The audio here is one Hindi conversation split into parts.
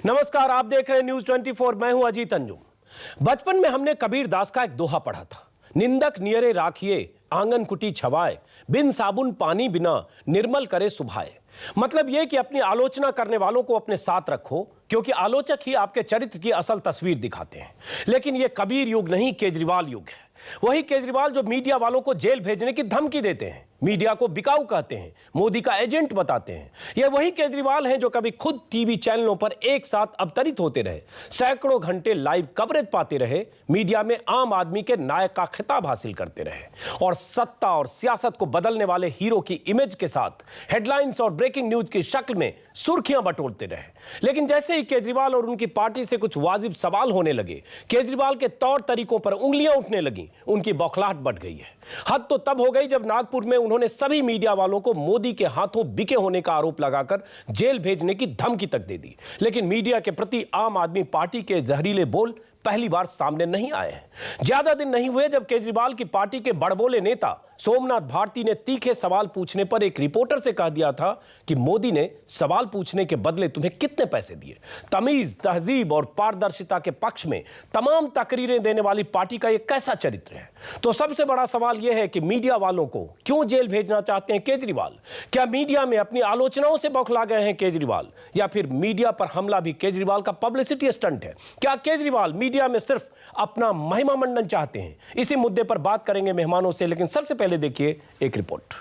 नमस्कार, आप देख रहे हैं न्यूज 24। मैं हूं अजीत अंजुम। बचपन में हमने कबीर दास का एक दोहा पढ़ा था, निंदक नियरे राखिए आंगन कुटी छवाए, बिन साबुन पानी बिना निर्मल करे सुभाए। मतलब यह कि अपनी आलोचना करने वालों को अपने साथ रखो, क्योंकि आलोचक ही आपके चरित्र की असल तस्वीर दिखाते हैं। लेकिन यह कबीर युग नहीं, केजरीवाल युग है। वही केजरीवाल जो मीडिया वालों को जेल भेजने की धमकी देते हैं, मीडिया को बिकाऊ कहते हैं, मोदी का एजेंट बताते हैं। यह वही केजरीवाल हैं जो कभी खुद टीवी चैनलों पर एक साथ अवतरित होते रहे, सैकड़ों घंटे लाइव कवरेज पाते रहे, मीडिया में आम आदमी के नायक का खिताब हासिल करते रहे और सत्ता और सियासत को बदलने वाले हीरो की इमेज के साथ हेडलाइंस और ब्रेकिंग न्यूज की शक्ल में सुर्खियां बटोरते रहे। लेकिन जैसे ही केजरीवाल और उनकी पार्टी से कुछ वाजिब सवाल होने लगे, केजरीवाल के तौर तरीकों पर उंगलियां उठने लगी, उनकी बौखलाहट बढ़ गई है। हद तो तब हो गई जब नागपुर में उन्होंने सभी मीडिया वालों को मोदी के हाथों बिके होने का आरोप लगाकर जेल भेजने की धमकी तक दे दी। लेकिन मीडिया के प्रति आम आदमी पार्टी के जहरीले बोल पहली बार सामने नहीं आए हैं। ज्यादा दिन नहीं हुए जब केजरीवाल की पार्टी के बड़बोले नेता सोमनाथ भारती ने तीखे सवाल पूछने पर एक रिपोर्टर से कह दिया था कि मोदी ने सवाल पूछने के बदले तुम्हें कितने पैसे दिए। तमीज, तहजीब और पारदर्शिता के पक्ष में तमाम तकरीरें देने वाली पार्टी का यह कैसा चरित्र है? तो सबसे बड़ा सवाल यह है कि मीडिया वालों को क्यों जेल भेजना चाहते हैं केजरीवाल? क्या मीडिया में अपनी आलोचनाओं से बौखला गए हैं केजरीवाल, या फिर मीडिया पर हमला भी केजरीवाल का पब्लिसिटी स्टंट है? क्या केजरीवाल मीडिया में सिर्फ अपना महिमा मंडन चाहते हैं? इसी मुद्दे पर बात करेंगे मेहमानों से, लेकिन सबसे पहले देखिए एक रिपोर्ट।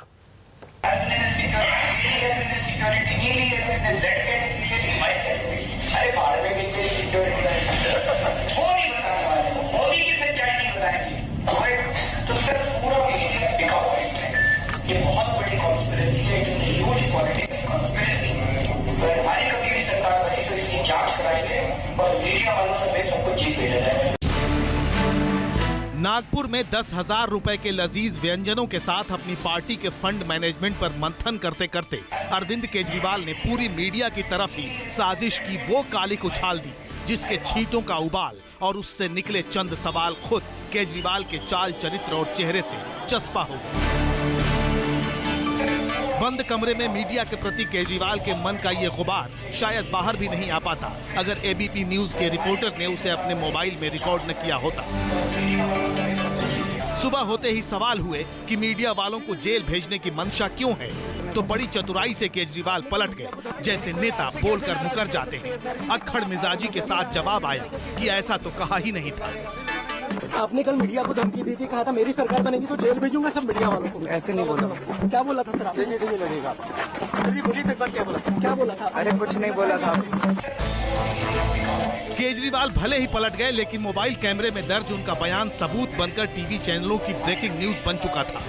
नागपुर में 10,000 रुपए के लजीज व्यंजनों के साथ अपनी पार्टी के फंड मैनेजमेंट पर मंथन करते करते अरविंद केजरीवाल ने पूरी मीडिया की तरफ ही साजिश की वो कालिक उछाल दी जिसके छींटों का उबाल और उससे निकले चंद सवाल खुद केजरीवाल के चाल चरित्र और चेहरे से चस्पा हो गए। बंद कमरे में मीडिया के प्रति केजरीवाल के मन का ये गुबार शायद बाहर भी नहीं आ पाता अगर एबीपी न्यूज के रिपोर्टर ने उसे अपने मोबाइल में रिकॉर्ड न किया होता। सुबह होते ही सवाल हुए कि मीडिया वालों को जेल भेजने की मंशा क्यों है, तो बड़ी चतुराई से केजरीवाल पलट गए। जैसे नेता बोलकर मुकर जाते हैं, अक्खड़ मिजाजी के साथ जवाब आया कि ऐसा तो कहा ही नहीं था। आपने कल मीडिया को धमकी दी थी, कहा था मेरी सरकार बनेगी तो जेल भेजूंगा सब मीडिया वालों को। ऐसे नहीं बोला। क्या बोला था सर आपने? लगेगा क्या बोला था? अरे कुछ नहीं बोला था। केजरीवाल भले ही पलट गए, लेकिन मोबाइल कैमरे में दर्ज उनका बयान सबूत बनकर टीवी चैनलों की ब्रेकिंग न्यूज बन चुका था।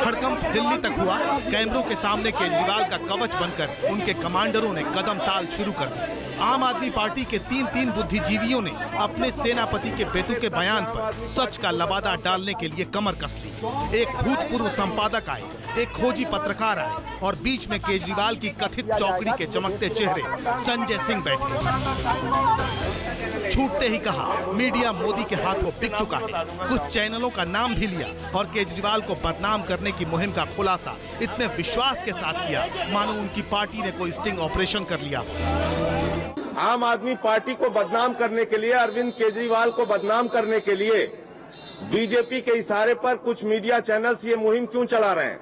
हड़कंप दिल्ली तक हुआ। कैमरों के सामने केजरीवाल का कवच बनकर उनके कमांडरों ने कदम ताल शुरू कर दी। आम आदमी पार्टी के तीन बुद्धिजीवियों ने अपने सेनापति के बेतुके बयान पर सच का लबादा डालने के लिए कमर कस ली। एक भूतपूर्व संपादक आए, एक खोजी पत्रकार आए और बीच में केजरीवाल की कथित चौकड़ी के चमकते चेहरे संजय सिंह बैठे। छूटते ही कहा, मीडिया मोदी के हाथों बिक चुका है। कुछ चैनलों का नाम भी लिया और केजरीवाल को बदनाम करने की मुहिम का खुलासा इतने विश्वास के साथ किया मानो उनकी पार्टी ने कोई स्टिंग ऑपरेशन कर लिया। आम आदमी पार्टी को बदनाम करने के लिए, अरविंद केजरीवाल को बदनाम करने के लिए बीजेपी के इशारे पर कुछ मीडिया चैनल्स ये मुहिम क्यों चला रहे हैं?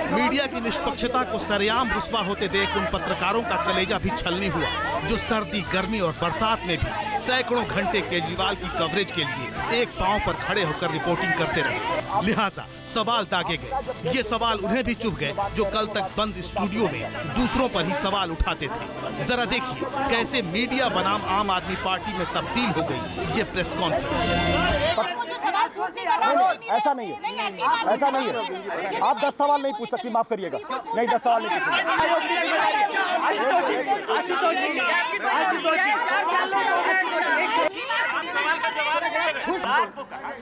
मीडिया की निष्पक्षता को सरेआम रुस्वा होते देख उन पत्रकारों का कलेजा भी छलनी हुआ जो सर्दी, गर्मी और बरसात में भी सैकड़ों घंटे केजरीवाल की कवरेज के लिए एक पांव पर खड़े होकर रिपोर्टिंग करते रहे। लिहाजा सवाल दागे गए। ये सवाल उन्हें भी चुभ गए जो कल तक बंद स्टूडियो में दूसरों पर ही सवाल उठाते थे। जरा देखिए कैसे मीडिया बनाम आम आदमी पार्टी में तब्दील हो गई ये प्रेस कॉन्फ्रेंस। ऐसा नहीं है, ऐसा नहीं है। आप 10 सवाल नहीं पूछ सकती, माफ करिएगा। नहीं, 10 सवाल नहीं पूछेंगे।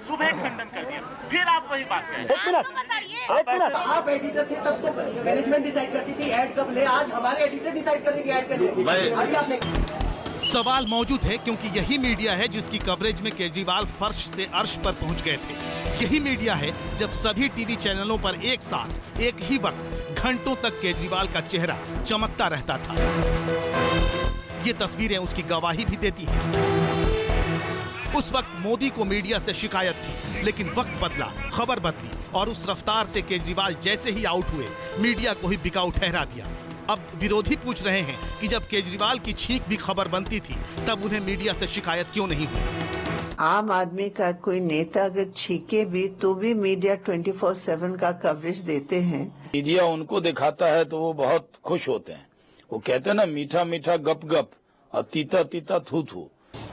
सुबह खंडन कर दिया, फिर आप वही बात करें। एक मिनट। आप एडिटर थे तब तो मैनेजमेंट डिसाइड करती थी ऐड कब ले, आज हमारे एडिटर डिसाइड करने की ऐड करनी। अभी आपने सवाल मौजूद है क्योंकि यही मीडिया है जिसकी कवरेज में केजरीवाल फर्श से अर्श पर पहुंच गए थे। यही मीडिया है जब सभी टीवी चैनलों पर एक साथ एक ही वक्त घंटों तक केजरीवाल का चेहरा चमकता रहता था। ये तस्वीरें उसकी गवाही भी देती हैं। उस वक्त मोदी को मीडिया से शिकायत थी, लेकिन वक्त बदला, खबर बदली और उस रफ्तार से केजरीवाल जैसे ही आउट हुए, मीडिया को ही बिकाऊ ठहरा दिया। अब विरोधी पूछ रहे हैं कि जब केजरीवाल की छींक भी खबर बनती थी, तब उन्हें मीडिया से शिकायत क्यों नहीं हुई? आम आदमी का कोई नेता अगर छीके भी तो भी मीडिया 24/7 का कवरेज देते हैं। मीडिया उनको दिखाता है तो वो बहुत खुश होते हैं। वो कहते हैं ना, मीठा मीठा गप गप और तीता तीता थू थू।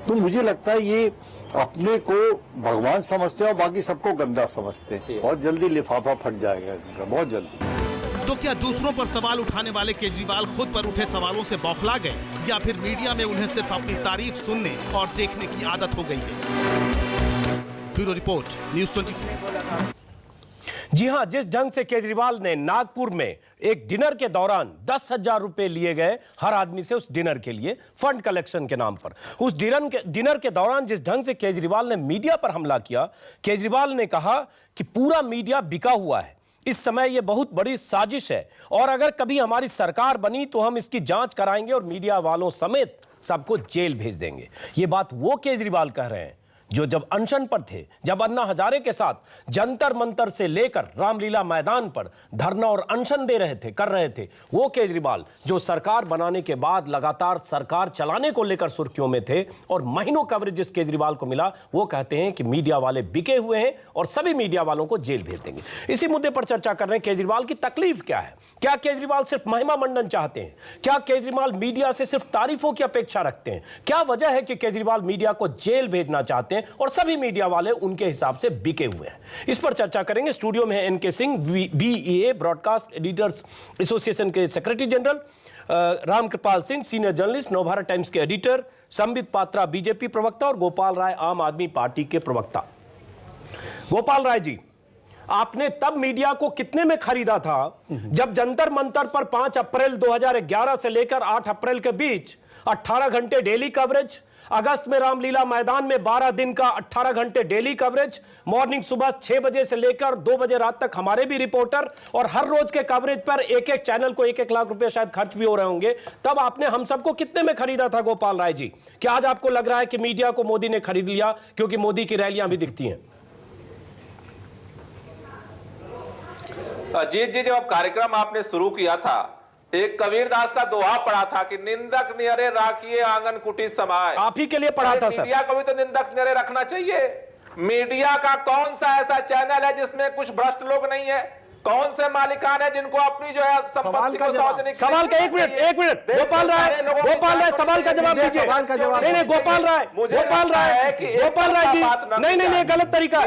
तो मुझे लगता है ये अपने को भगवान समझते हैं और बाकी सबको गंदा समझते हैं। बहुत जल्दी लिफाफा फट जाएगा इनका, बहुत जल्दी। तो क्या दूसरों पर सवाल उठाने वाले केजरीवाल खुद पर उठे सवालों से बौखला गए, या फिर मीडिया में उन्हें सिर्फ अपनी तारीफ सुनने और देखने की आदत हो गई है? Bureau report, news 24। जी हां, जिस ढंग से केजरीवाल ने नागपुर में एक डिनर के दौरान 10,000 रुपए लिए गए हर आदमी से उस डिनर के लिए फंड कलेक्शन के नाम पर, उस डिनर के दौरान जिस ढंग से केजरीवाल ने मीडिया पर हमला किया, केजरीवाल ने कहा कि पूरा मीडिया बिका हुआ है, इस समय यह बहुत बड़ी साजिश है और अगर कभी हमारी सरकार बनी तो हम इसकी जांच कराएंगे और मीडिया वालों समेत सबको जेल भेज देंगे। यह बात वो केजरीवाल कह रहे हैं जो जब अनशन पर थे, जब अन्ना हजारे के साथ जंतर मंतर से लेकर रामलीला मैदान पर धरना और अनशन कर रहे थे। वो केजरीवाल जो सरकार बनाने के बाद लगातार सरकार चलाने को लेकर सुर्खियों में थे और महीनों कवरेज जिस केजरीवाल को मिला, वो कहते हैं कि मीडिया वाले बिके हुए हैं और सभी मीडिया वालों को जेल भेज देंगे। इसी मुद्दे पर चर्चा कर रहे हैं, केजरीवाल की तकलीफ क्या है? क्या केजरीवाल सिर्फ महिमा मंडन चाहते हैं? क्या केजरीवाल मीडिया से सिर्फ तारीफों की अपेक्षा रखते हैं? क्या वजह है कि केजरीवाल मीडिया को जेल भेजना चाहते हैं और सभी मीडिया वाले उनके हिसाब से बिके हुए हैं? इस पर चर्चा करेंगे। स्टूडियो में है NK Singh, BEA broadcast editors association के secretary general, Ramkripal Singh senior journalist, Navbharat Times के एडिटर, संबित पात्रा बीजेपी प्रवक्ता और गोपाल राय आम आदमी पार्टी के प्रवक्ता। गोपाल राय जी, आपने तब मीडिया को कितने में खरीदा था जब जंतर मंतर पर 5 अप्रैल 2011 से लेकर 8 अप्रैल के बीच 18 घंटे डेली कवरेज, अगस्त में रामलीला मैदान में 12 दिन का 18 घंटे डेली कवरेज, मॉर्निंग सुबह 6 बजे से लेकर 2 बजे रात तक हमारे भी रिपोर्टर, और हर रोज के कवरेज पर एक एक चैनल को 1-1 लाख रुपए शायद खर्च भी हो रहे होंगे। तब आपने हम सबको कितने में खरीदा था गोपाल राय जी? क्या आज आपको लग रहा है कि मीडिया को मोदी ने खरीद लिया क्योंकि मोदी की रैलियां भी दिखती हैं? अजीत जी, जब कार्यक्रम आपने शुरू किया था, एक कबीरदास का दोहा पढ़ा था कि निंदक नियरे राखिए आंगन कुटी समाये। आप ही के लिए पढ़ा था सर। मीडिया को भी तो निंदक नियरे रखना चाहिए। मीडिया का कौन सा ऐसा चैनल है जिसमें कुछ भ्रष्ट लोग नहीं है? कौन से मालिकान है जिनको अपनी जो है संपत्ति को सार्वजनिक? सवाल का एक मिनट गोपाल राय सवाल का जवाब दीजिए। नहीं गोपाल राय जी, नहीं गलत तरीका।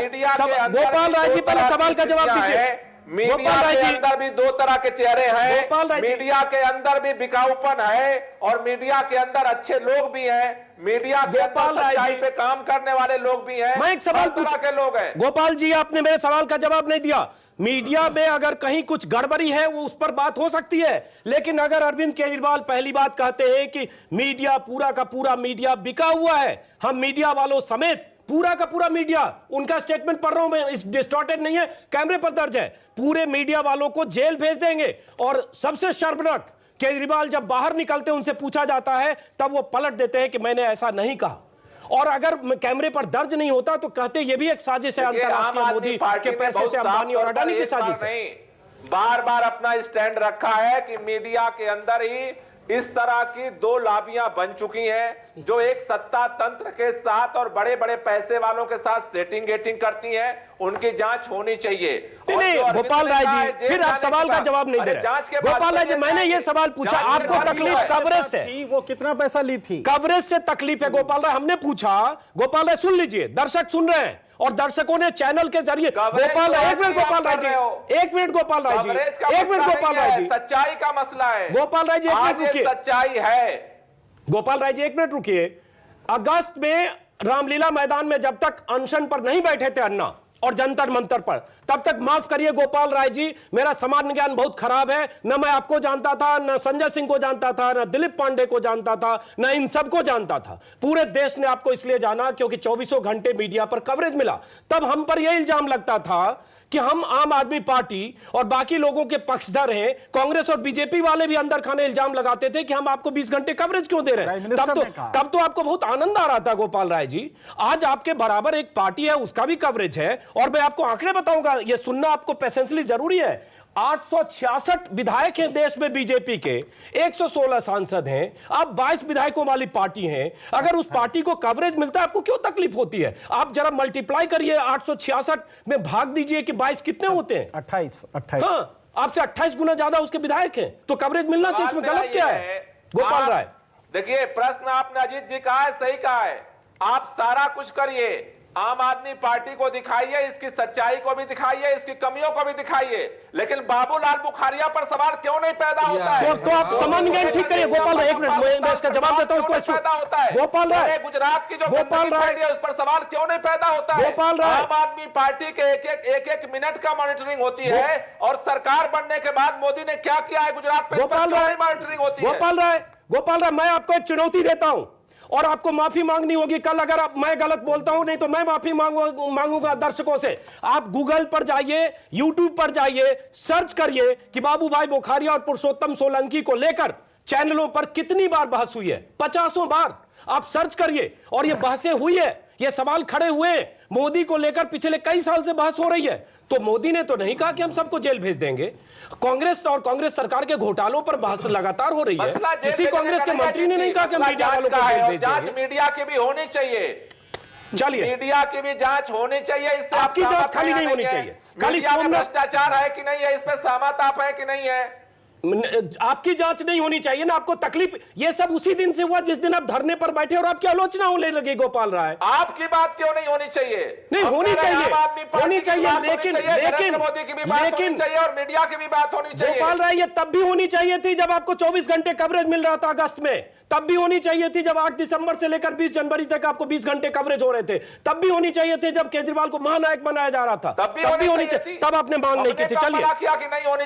गोपाल राय जी पहले सवाल का जवाब दीजिए। मीडिया के अंदर भी 2 तरह के चेहरे हैं। मीडिया के अंदर भी बिकाऊपन है और मीडिया के अंदर अच्छे लोग भी हैं। मीडिया के अंदर सच्चाई पे काम करने वाले लोग भी हैं। मैं एक सवाल तरह के लोग हैं। गोपाल जी, आपने मेरे सवाल का जवाब नहीं दिया। मीडिया में अगर कहीं कुछ गड़बड़ी है वो उस पर बात हो सकती है, लेकिन अगर अरविंद केजरीवाल पहली बात कहते हैं कि मीडिया पूरा का पूरा मीडिया बिका हुआ है, हम मीडिया वालों समेत पूरा का पूरा मीडिया, उनका स्टेटमेंट पढ़ रहा हूं मैं, डिस्टॉर्टेड नहीं है, कैमरे पर दर्ज है, पूरे मीडिया वालों को जेल भेज देंगे। और सबसे शर्मनाक, केजरीवाल जब बाहर निकलते उनसे पूछा जाता है तब वो पलट देते हैं कि मैंने ऐसा नहीं कहा, और अगर कैमरे पर दर्ज नहीं होता तो कहते ये भी एक साजिश है, अंतरराष्ट्रीय मोदी के पैसे से अंबानी और अडानी की साजिश है। बार बार अपना स्टैंड रखा है कि मीडिया के अंदर ही इस तरह की 2 लॉबियां बन चुकी हैं जो एक सत्ता तंत्र के साथ और बड़े बड़े पैसे वालों के साथ सेटिंग गेटिंग करती हैं। उनकी जांच होनी चाहिए। नहीं गोपाल राय जी, फिर आप सवाल का जवाब नहीं दे रहे। गोपाल राय जी, मैंने ये सवाल पूछा, आपको तकलीफ कवरेज से, वो कितना पैसा ली थी? कवरेज से तकलीफ है गोपाल राय, हमने पूछा। गोपाल राय सुन लीजिए, दर्शक सुन रहे हैं और दर्शकों ने चैनल के जरिए। गोपाल राय, एक मिनट गोपाल राय जी, एक मिनट गोपाल राय जी, एक मिनट गोपाल राय जी, सच्चाई का मसला है। गोपाल राय जी एक मिनट रुकिए, सच्चाई है। गोपाल राय जी एक मिनट रुकिए। अगस्त में रामलीला मैदान में जब तक अनशन पर नहीं बैठे थे अन्ना और जंतर मंतर पर, तब तक माफ करिए गोपाल राय जी, मेरा सामान्य ज्ञान बहुत खराब है। न मैं आपको जानता था, न संजय सिंह को जानता था, न दिलीप पांडे को जानता था, न इन सबको जानता था। पूरे देश ने आपको इसलिए जाना क्योंकि 24 घंटे मीडिया पर कवरेज मिला। तब हम पर यह इल्जाम लगता था कि हम आम आदमी पार्टी और बाकी लोगों के पक्षधर हैं। कांग्रेस और बीजेपी वाले भी अंदर खाने इल्जाम लगाते थे कि हम आपको 20 घंटे कवरेज क्यों दे रहे हैं। तब तो आपको बहुत आनंद आ रहा था गोपाल राय जी। आज आपके बराबर एक पार्टी है, उसका भी कवरेज है। और मैं आपको आंकड़े बताऊंगा, यह सुनना आपको पेशेंसली जरूरी है। 866 विधायक हैं देश में बीजेपी के, 116 सांसद हैं, आप 22 विधायकों वाली पार्टी हैं। अगर उस पार्टी को कवरेज मिलता है, आपको क्यों तकलीफ होती है? आप जरा मल्टीप्लाई करिए, 866 में भाग दीजिए कि 22 कितने होते हैं? 28। हाँ, आपसे 28 गुना ज्यादा उसके विधायक हैं, तो कवरेज मिलना चाहिए। इसमें गलत क्या है गोपाल राय? देखिए, प्रश्न आपने अजीत जी कहा है, सही कहा है। आप सारा कुछ करिए, आम आदमी पार्टी को दिखाइए, इसकी सच्चाई को भी दिखाइए, इसकी कमियों को भी दिखाइए, लेकिन बाबूलाल बुखारिया पर सवाल क्यों नहीं पैदा होता है? तो आप समान ज्ञान ठीक करिए गोपाल राय। एक मिनट, मैं इसका जवाब देता हूं। पैदा होता है गोपाल राय, गुजरात की जो गोपाल राय है, उस पर सवाल क्यों नहीं पैदा होता है? गोपाल राय, आम आदमी पार्टी के एक मिनट का मॉनिटरिंग होती है, और सरकार बनने के बाद मोदी ने क्या किया है गुजरात में, गोपाल राय मॉनिटरिंग होती है। गोपाल राय, मैं आपको एक चुनौती देता हूं और आपको माफी मांगनी होगी कल अगर मैं गलत बोलता हूं, नहीं तो मैं माफी मांगूंगा दर्शकों से। आप गूगल पर जाइए, यूट्यूब पर जाइए, सर्च करिए कि बाबू भाई बुखारिया और पुरुषोत्तम सोलंकी को लेकर चैनलों पर कितनी बार बहस हुई है। 50 बार आप सर्च करिए, और ये बहसें हुई है, ये सवाल खड़े हुए। मोदी को लेकर पिछले कई साल से बहस हो रही है। तो मोदी ने तो नहीं कहा कि हम सबको जेल भेज देंगे। कांग्रेस और कांग्रेस सरकार के घोटालों पर बहस लगातार हो रही है। किसी कांग्रेस के मंत्री ने नहीं कहा कि मीडिया वालों को जेल भेज जांच मीडिया की भी होनी चाहिए। चलिए, मीडिया की भी जांच होनी चाहिए। इससे आपकी जांच खाली नहीं होनी चाहिए, खाली भ्रष्टाचार है कि नहीं है, इस पर सहमत आप है कि नहीं है? आपकी जांच नहीं होनी चाहिए ना। आपको तकलीफ ये सब उसी दिन से हुआ जिस दिन आप धरने पर बैठे और आपकी आलोचना होने लगी गोपाल राय। आपकी बात क्यों नहीं होनी चाहिए? नहीं होनी चाहिए, होनी चाहिए, लेकिन मोदी की भी बात होनी चाहिए और मीडिया की भी बात होनी चाहिए। गोपाल राय, ये तब भी होनी चाहिए थी जब आपको 24 घंटे कवरेज मिल रहा था अगस्त में। तब भी होनी चाहिए थी जब 8 दिसंबर से लेकर 20 जनवरी तक आपको 20 घंटे कवरेज हो रहे थे। तब भी होनी चाहिए थी जब केजरीवाल को महानायक बनाया जा रहा था। तब भी होनी चाहिए। तब आपने मांग नहीं की थी। चलिए,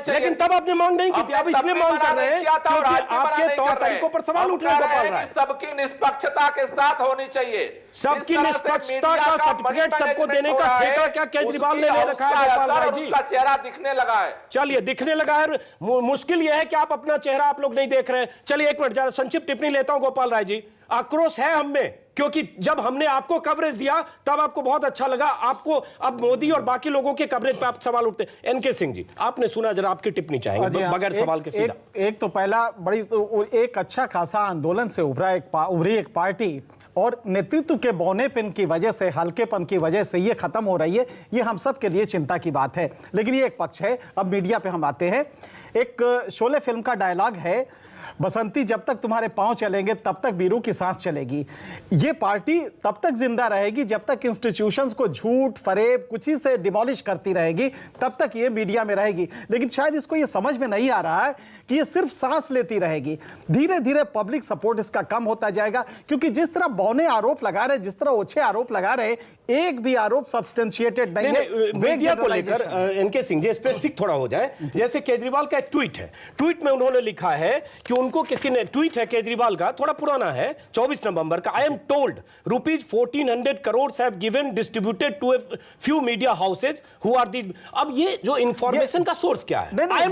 लेकिन तब आपने मांग नहीं की थी, अब इसलिए मांग कर रहे हैं क्योंकि आपके तौर तरीकों पर सवाल उठ रहे हैं गोपाल राय। सबकी निष्पक्षता के साथ होनी चाहिए। सबकी निष्पक्षता का सर्टिफिकेट सबको देने का ठेका क्या केजरीवाल ने ले रखा है गोपाल राय जी? उसका चेहरा दिखने लगा है। चलिए, दिखने लगा है। मुश्किल यह है कि आप अपना चेहरा आप लोग नहीं देख रहे हैं। चलिए, एक मिनट जरा संक्षिप्त टिप्पणी लेता हूं गोपाल राय जी। आक्रोश है हम में, क्योंकि जब हमने आपको कवरेज दिया तब आपको बहुत अच्छा लगा। आपको अब मोदी और बाकी लोगों के कवरेज पे आप सवाल उठते। एनके सिंह जी, आपने सुना, जरा आपकी टिप्पणी चाहेंगे बगैर सवाल के सीधा। एक तो पहला एक अच्छा खासा आंदोलन से उभरी एक पार्टी और नेतृत्व के बौनेपन की वजह से, हल्केपन की वजह से ये खत्म हो रही है, ये हम सब के लिए चिंता की बात है। लेकिन ये एक पक्ष है। अब मीडिया पे हम आते हैं। एक शोले फिल्म का डायलॉग है, बसंती जब तक तुम्हारे पांव चलेंगे तब तक बीरू की सांस चलेगी। ये पार्टी तब तक जिंदा रहेगी जब तक इंस्टीट्यूशंस को झूठ फरेब कुछ ही से डिमोलिश करती रहेगी, तब तक ये मीडिया में रहेगी। लेकिन शायद इसको ये समझ में नहीं आ रहा है कि ये सिर्फ सांस लेती रहेगी। धीरे धीरे पब्लिक सपोर्ट इसका कम होता जाएगा, क्योंकि जिस तरह बौने आरोप लगा रहे, जिस तरह ओछे आरोप लगा रहे, एक भी आरोप सब्सटेंशिएटेड नहीं है। मीडिया को लेकर एनके सिंह जी स्पेसिफिक थोड़ा हो जाए। जैसे केजरीवाल का एक ट्वीट है, ट्वीट में उन्होंने लिखा है कि उनको किसी ने, ट्वीट है केजरीवाल का, थोड़ा पुराना है, 24 नवंबर का। I am told ₹1400 crore have given distributed to a few media houses who are they. अब ये जो इंफॉर्मेशन का सोर्स क्या है? I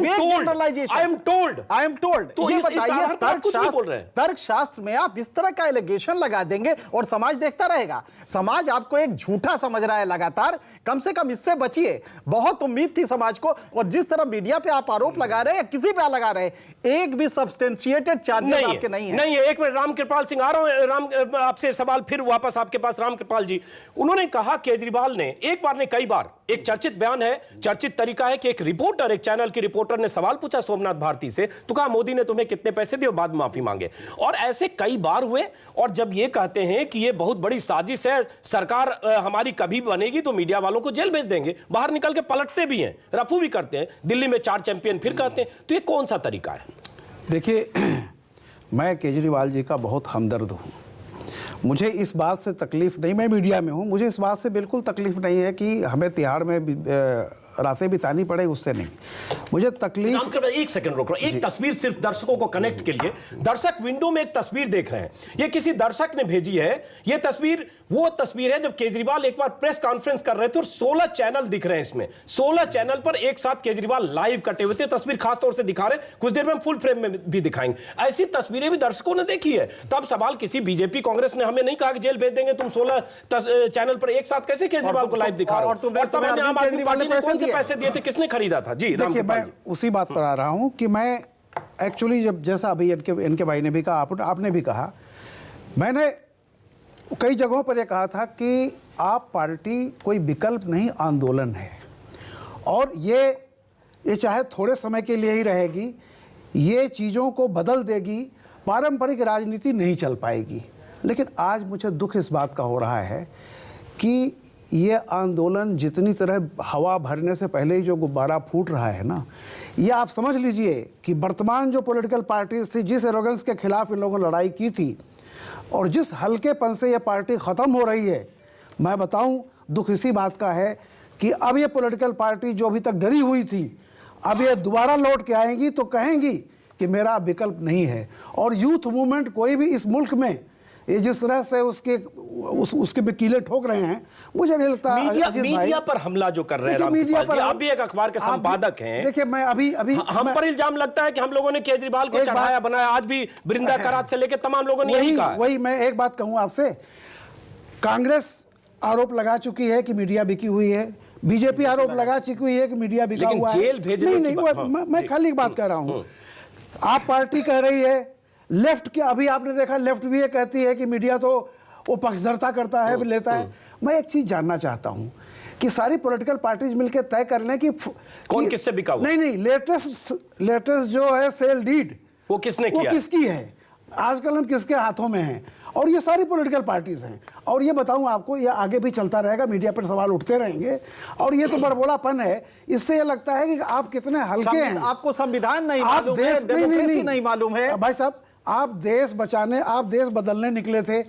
am told. तो ये बताइए, तर्कशास्त्र में आप इस तरह का एलिगेशन लगा देंगे और समाज देखता रहेगा। समाज आपको एक झूठा समझ रहा है लगातार। कम से कम इससे बचिए। बहुत उम्मीद थी समाज को, और जिस तरह मीडिया पे आप आरोप लगा रहे हैं या किसी पे लगा रहे हैं, एक भी सब्सटेंशिएटेड चार्जेस आपके नहीं है। नहीं है। एक मिनट, रामकृपाल सिंह आ रहा हूं। आपसे सवाल फिर वापस आपके पास। रामकृपाल जी, उन्होंने कहा केजरीवाल ने एक बार ने कई बार, एक चर्चित बयान है, चर्चित तरीका है कि एक रिपोर्टर, एक चैनल की रिपोर्टर ने सवाल पूछा सोमनाथ भारती से, तो कहा मोदी ने तुम्हें कितने पैसे दिए, और बाद में माफी मांगे। और ऐसे कई बार हुए। और जब ये कहते हैं कि ये बहुत बड़ी साजिश है, सरकार हमारी कभी बनेगी तो मीडिया वालों को जेल भेज देंगे, बाहर निकल के पलटते भी हैं, रफू भी करते हैं, दिल्ली में 4 चैंपियन फिर कहते हैं, तो ये कौन सा तरीका है? देखिए, मैं केजरीवाल जी का बहुत हमदर्द हूँ। मुझे इस बात से तकलीफ नहीं, मैं मीडिया में हूँ, मुझे इस बात से बिल्कुल तकलीफ नहीं है कि हमें तिहाड़ में रातें बितानी पड़े उससे नहीं। मुझे तकलीफ, एक सेकंड रोक रहा हूं, एक तस्वीर सिर्फ दर्शकों को कनेक्ट के लिए। दर्शक विंडो में एक तस्वीर देख रहे हैं, ये किसी दर्शक ने भेजी है। ये तस्वीर वो तस्वीर है जब केजरीवाल एक बार प्रेस कॉन्फ्रेंस कर रहे थे और 16 चैनल दिख रहे हैं इसमें, 16 चैनल पर एक साथ केजरीवाल लाइव कटे हुए थे। तस्वीर खासतौर से दिखा रहे हैं, कुछ देर में हम फुल फ्रेम में भी दिखाएंगे। ऐसी तस्वीरें भी दर्शकों ने देखी है। तब सवाल, किसी बीजेपी कांग्रेस ने हमें नहीं कहा कि जेल भेज देंगे, तुम 16 चैनल पर एक साथ कैसे केजरीवाल को लाइव दिखा रहे हो? और तब हमें आम आदमी पार्टी ने कौन से पैसे दिए थे, किसने खरीदा था? जी देखिए, मैं उसी बात पर आ रहा हूं कि मैं एक्चुअली जब, जैसा अभी इनके भाई ने भी कहा, आपने भी कहा, मैंने कई जगहों पर यह कहा था कि आप पार्टी कोई विकल्प नहीं, आंदोलन है। और ये चाहे थोड़े समय के लिए ही रहेगी, ये चीज़ों को बदल देगी, पारंपरिक राजनीति नहीं चल पाएगी। लेकिन आज मुझे दुख इस बात का हो रहा है कि ये आंदोलन जितनी तरह हवा भरने से पहले ही जो गुब्बारा फूट रहा है ना, ये आप समझ लीजिए कि वर्तमान जो पॉलिटिकल पार्टीज थी, जिस एरोगेंस के खिलाफ इन लोगों ने लड़ाई की थी और जिस हल्केपन से ये पार्टी ख़त्म हो रही है, मैं बताऊं, दुख इसी बात का है कि अब ये पॉलिटिकल पार्टी जो अभी तक डरी हुई थी, अब ये दोबारा लौट के आएंगी तो कहेंगी कि मेरा विकल्प नहीं है। और यूथ मूवमेंट कोई भी इस मुल्क में ये जिस तरह से उसके वकीले ठोक रहे हैं, मुझे नहीं लगता। मीडिया पर हमला जो कर रहे हैं, मीडिया पर, आप भी एक अखबार के संपादक हैं। देखिए, मैं अभी हम पर इल्जाम लगता है कि हम लोगों ने केजरीवाल को चढ़ाया बनाया। आज भी वृंदा करात से लेकर तमाम लोगों ने यही कहा। वही मैं एक बात कहूं आपसे, कांग्रेस आरोप लगा चुकी है कि मीडिया बिकी हुई है, बीजेपी आरोप लगा चुकी हुई है कि मीडिया बिका हुआ है। जेल भेजने मैं खाली बात कर रहा हूं। आप पार्टी कह रही है, लेफ्ट के, अभी आपने देखा लेफ्ट भी ये कहती है कि मीडिया तो वो पक्षधरता करता है, लेता है। मैं एक चीज जानना चाहता हूं कि सारी पॉलिटिकल पार्टीज मिलकर तय कर लें कि कौन किससे बिका हुआ। नहीं, लेटेस्ट जो है सेल डीड, वो किसने किया, वो किसकी है, आजकल हम किसके हाथों में हैं, और ये सारी पॉलिटिकल पार्टीज हैं। और ये बताऊं आपको, ये आगे भी चलता रहेगा, मीडिया पर सवाल उठते रहेंगे। और ये तो बड़बोलापन है, इससे ये लगता है कि आप कितने हल्के हैं। आपको संविधान नहीं मालूम है, डेमोक्रेसी नहीं मालूम है। भाई साहब, आप देश बचाने, आप देश बदलने निकले थे,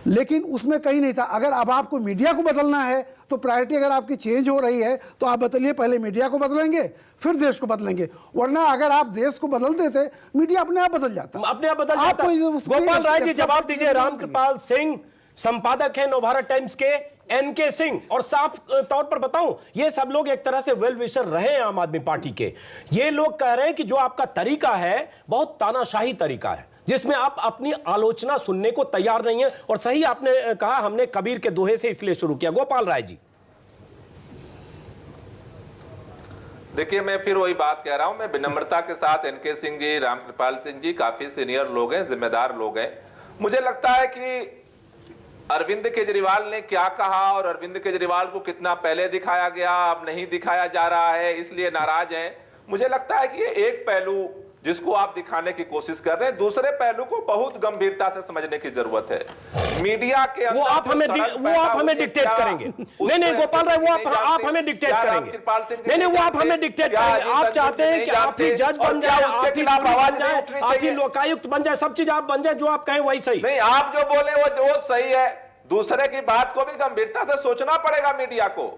लेकिन उसमें कहीं नहीं था। अगर अब आपको मीडिया को बदलना है तो प्रायोरिटी अगर आपकी चेंज हो रही है तो आप बदलिए, पहले मीडिया को बदलेंगे फिर देश को बदलेंगे। वरना अगर आप देश को बदल देते, मीडिया अपने आप बदल जाता, अपने आप बदल जाता। गोपाल राय जी जवाब दीजिए। रामकृपाल सिंह संपादक है नवभारत टाइम्स के, एनके सिंह, और साफ तौर पर बताऊं, ये सब लोग एक तरह से वेल विशर रहे हैं आम आदमी पार्टी के। ये लोग कह रहे हैं कि जो आपका तरीका है बहुत तानाशाही तरीका है, जिसमें आप अपनी आलोचना सुनने को तैयार नहीं है। और सही आपने कहा, हमने कबीर के दोहे से इसलिए शुरू किया। गोपाल राय जी, देखिए, मैं फिर वही बात कह रहा हूं, मैं विनम्रता के साथ, एनके सिंह जी, रामकृपाल सिंह जी काफी सीनियर लोग हैं, जिम्मेदार लोग हैं। मुझे लगता है कि अरविंद केजरीवाल ने क्या कहा और अरविंद केजरीवाल को कितना पहले दिखाया गया, अब नहीं दिखाया जा रहा है, इसलिए नाराज हैं। मुझे लगता है कि ये एक पहलू जिसको आप दिखाने की कोशिश कर रहे हैं, दूसरे पहलू को बहुत गंभीरता से समझने की जरूरत है। मीडिया के अंदर वो आप हमें डिक्टेट करेंगे। नहीं गोपाल राय, वो आप हमें डिक्टेट करेंगे। नहीं, वो आप हमें डिक्टेट करेंगे। आप चाहते हैं कि आप ही जज बन जाए, उसके खिलाफ आवाज जाए, आप ही लोकायुक्त बन जाए, सब चीज आप बन जाए, जो आप कहें वही सही। नहीं, आप जो बोले वो सही है। दूसरे की बात को भी गंभीरता से सोचना पड़ेगा मीडिया को।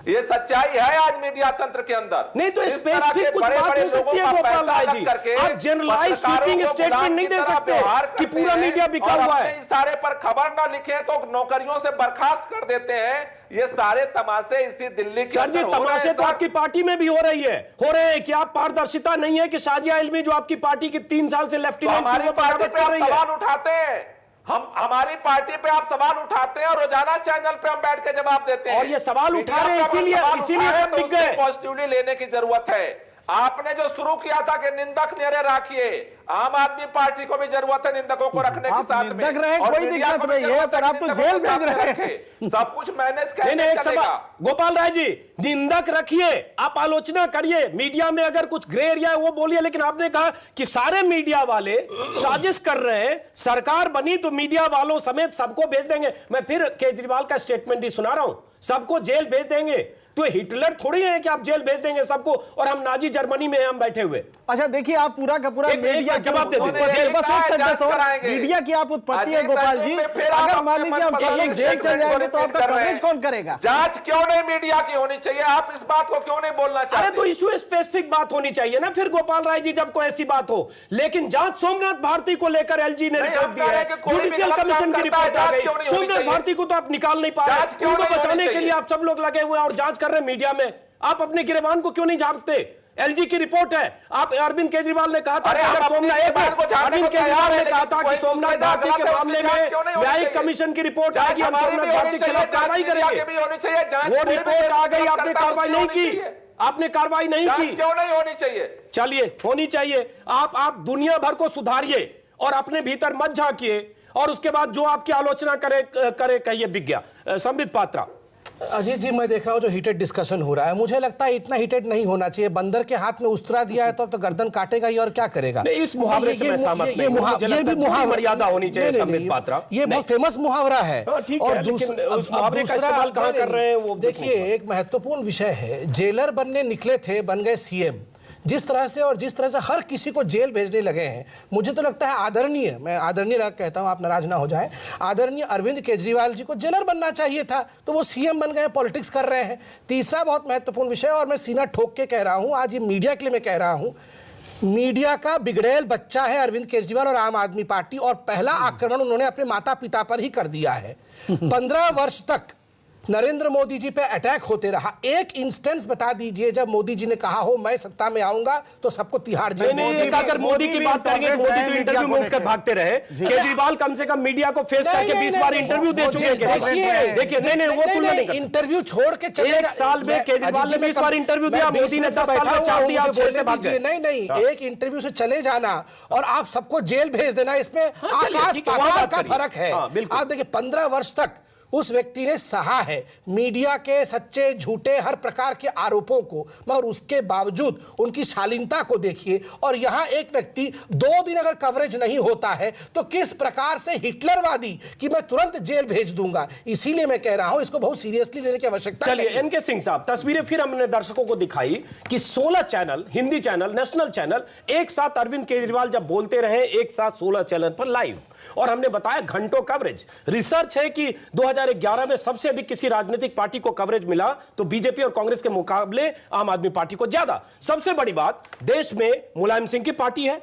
ये सच्चाई है आज मीडिया तंत्र के अंदर। नहीं तो स्पेसिफिक कुछ बात हो सकती है गोपाल राय जी, आप जनरलाइज स्वीपिंग स्टेटमेंट नहीं दे सकते कि पूरा मीडिया बिका हुआ है। इशारे पर खबर ना लिखे तो नौकरियों से बर्खास्त कर देते हैं। ये सारे तमाशे इसी दिल्ली के सर जी, तमाशे तो आपकी पार्टी में भी हो रही है, हो रहे हैं कि आप पारदर्शिता नहीं है कि शाजिया इल्मी जो आपकी पार्टी की 3 साल से लेफ्टिनेंट हमारी पार्टी पे सवाल उठाते हैं, हमारी पार्टी पे आप सवाल उठाते हैं और रोजाना चैनल पे हम बैठ के जवाब देते हैं। और ये सवाल उठा रहे हैं इसीलिए पॉजिटिवली लेने की जरूरत है। आपने जो शुरू किया था कि निंदक न्यारे रखिए, आम आदमी पार्टी को भी जरूरत है निंदकों को रखने के साथ में। कोई दिक्कत नहीं है, पर आप तो जेल भेज रहे हैं। सब कुछ मैनेज कैसे चलेगा? गोपाल राय जी, निंदक रखिए, आप आलोचना करिए, मीडिया में अगर कुछ ग्रे एरिया है वो बोलिए, लेकिन आपने कहा कि सारे मीडिया वाले साजिश कर रहे हैं, सरकार बनी तो मीडिया वालों समेत सबको भेज देंगे। मैं फिर केजरीवाल का स्टेटमेंट ही सुना रहा हूं, सबको जेल भेज देंगे। तो हिटलर थोड़ी है कि आप जेल भेज देंगे सबको और हम नाजी जर्मनी में हम बैठे हुए। अच्छा देखिए, आप पूरा का पूरा मीडिया जवाब दे मीडिया की आप उत्पत्ति है गोपाल जी। अगर मान लीजिए हम सब लोग जेल चल जाएंगे तो आपका कवरेज कौन करेगा? जांच क्यों नहीं मीडिया की होनी चाहिए? आप इस बात को क्यों नहीं बोलना चाहते? अरे तो इशू स्पेसिफिक बात होनी चाहिए ना फिर गोपाल राय जी, जब कोई ऐसी बात हो। लेकिन जांच सोमनाथ भारती को लेकर एलजी ने रिपोर्ट दी है, जुडिशियल कमीशन की रिपोर्ट आ गई। सोमनाथ भारती को तो आप निकाल नहीं पा रहे, उनको बचाने के लिए आप सब लोग लगे हुए हैं और जांच कर रहे हैं मीडिया में। आप अपने गिरबान को क्यों नहीं झांकते? एलजी की रिपोर्ट है। आप अरविंद केजरीवाल ने कहा था कि अगर अरविंद केजरीवाल ने कहा था कि सोमनाथ भारती के मामले में न्यायिक कमीशन की रिपोर्ट आएगी, हम सोमनाथ भारती के खिलाफ कार्रवाई करेंगे। वो रिपोर्ट आ गई, आपने कार्रवाई नहीं की, आपने कार्रवाई नहीं की। क्यों नहीं होनी चाहिए? चलिए होनी चाहिए। आप दुनिया भर को सुधारिए और अपने भीतर मत झांकिए, और उसके बाद जो आपकी आलोचना करे कहिए विज्ञा। संबित पात्रा। अजीत जी, मैं देख रहा हूँ जो हीटेड डिस्कशन हो रहा है, मुझे लगता है इतना हीटेड नहीं होना चाहिए। बंदर के हाथ में उस्तरा दिया है तो गर्दन काटेगा ही, और क्या करेगा? नहीं, इस मुहावरे से मैं सहमत नहीं हूं। ये भी मुहावरा मर्यादा होनी चाहिए संबित पात्रा। ये बहुत फेमस मुहावरा है। और दूसरा इस्तेमाल कहां कर रहे हैं वो देखिए, एक महत्वपूर्ण विषय है। जेलर बनने निकले थे, बन गए सीएम। जिस तरह से हर किसी को जेल भेजने लगे हैं, मुझे तो लगता है आदरणीय, मैं आदरणीय कहता हूं, आप नाराज ना हो जाएं, आदरणीय अरविंद केजरीवाल जी को जेलर बनना चाहिए था, तो वो सीएम बन गए, पॉलिटिक्स कर रहे हैं। तीसरा बहुत महत्वपूर्ण विषय, और मैं सीना ठोक के कह रहा हूं, आज ये मीडिया के लिए मैं कह रहा हूं, मीडिया का बिगड़ैल बच्चा है अरविंद केजरीवाल और आम आदमी पार्टी, और पहला आक्रमण उन्होंने अपने माता पिता पर ही कर दिया है। 15 वर्ष तक नरेंद्र मोदी जी पे अटैक होते रहा। एक इंस्टेंस बता दीजिए जब मोदी जी ने कहा हो मैं सत्ता में आऊंगा तो सबको तिहाड़ जेल। अगर मोदी की बात करेंगे तो मोदी तो इंटरव्यू में उठकर भागते रहे। केजरीवाल कम से कम मीडिया को फेस करके 20 बार इंटरव्यू दे चुके हैं। देखिए नहीं वो तुलना नहीं, इंटरव्यू छोड़ के चले, एक साल में केजरीवाल ने 20 बार इंटरव्यू दिया, मोदी ने 10 साल में 4 दिया, 6 से भाग गए। नहीं, एक इंटरव्यू से चले जाना और आप सबको जेल भेज देना, इसमें आकाश पाताल का फर्क है। आप देखिए 15 वर्ष तक उस व्यक्ति ने सहा है मीडिया के सच्चे झूठे हर प्रकार के आरोपों को, मगर उसके बावजूद उनकी शालीनता को देखिए। और यहां एक व्यक्ति 2 दिन अगर कवरेज नहीं होता है तो किस प्रकार से हिटलरवादी कि मैं तुरंत जेल भेज दूंगा। इसीलिए मैं कह रहा हूं इसको बहुत सीरियसली लेने की आवश्यकता है। चलिए एनके सिंह साहब, तस्वीरें फिर हमने दर्शकों को दिखाई कि 16 channel, Hindi channel, national channel एक साथ अरविंद केजरीवाल जब बोलते रहे, एक साथ 16 चैनल पर लाइव, और हमने बताया घंटों कवरेज। रिसर्च है कि 2011 में सबसे अधिक किसी राजनीतिक पार्टी को कवरेज मिला तो बीजेपी और कांग्रेस के मुकाबले आम आदमी पार्टी को ज्यादा। सबसे बड़ी बात, देश में मुलायम सिंह की पार्टी है,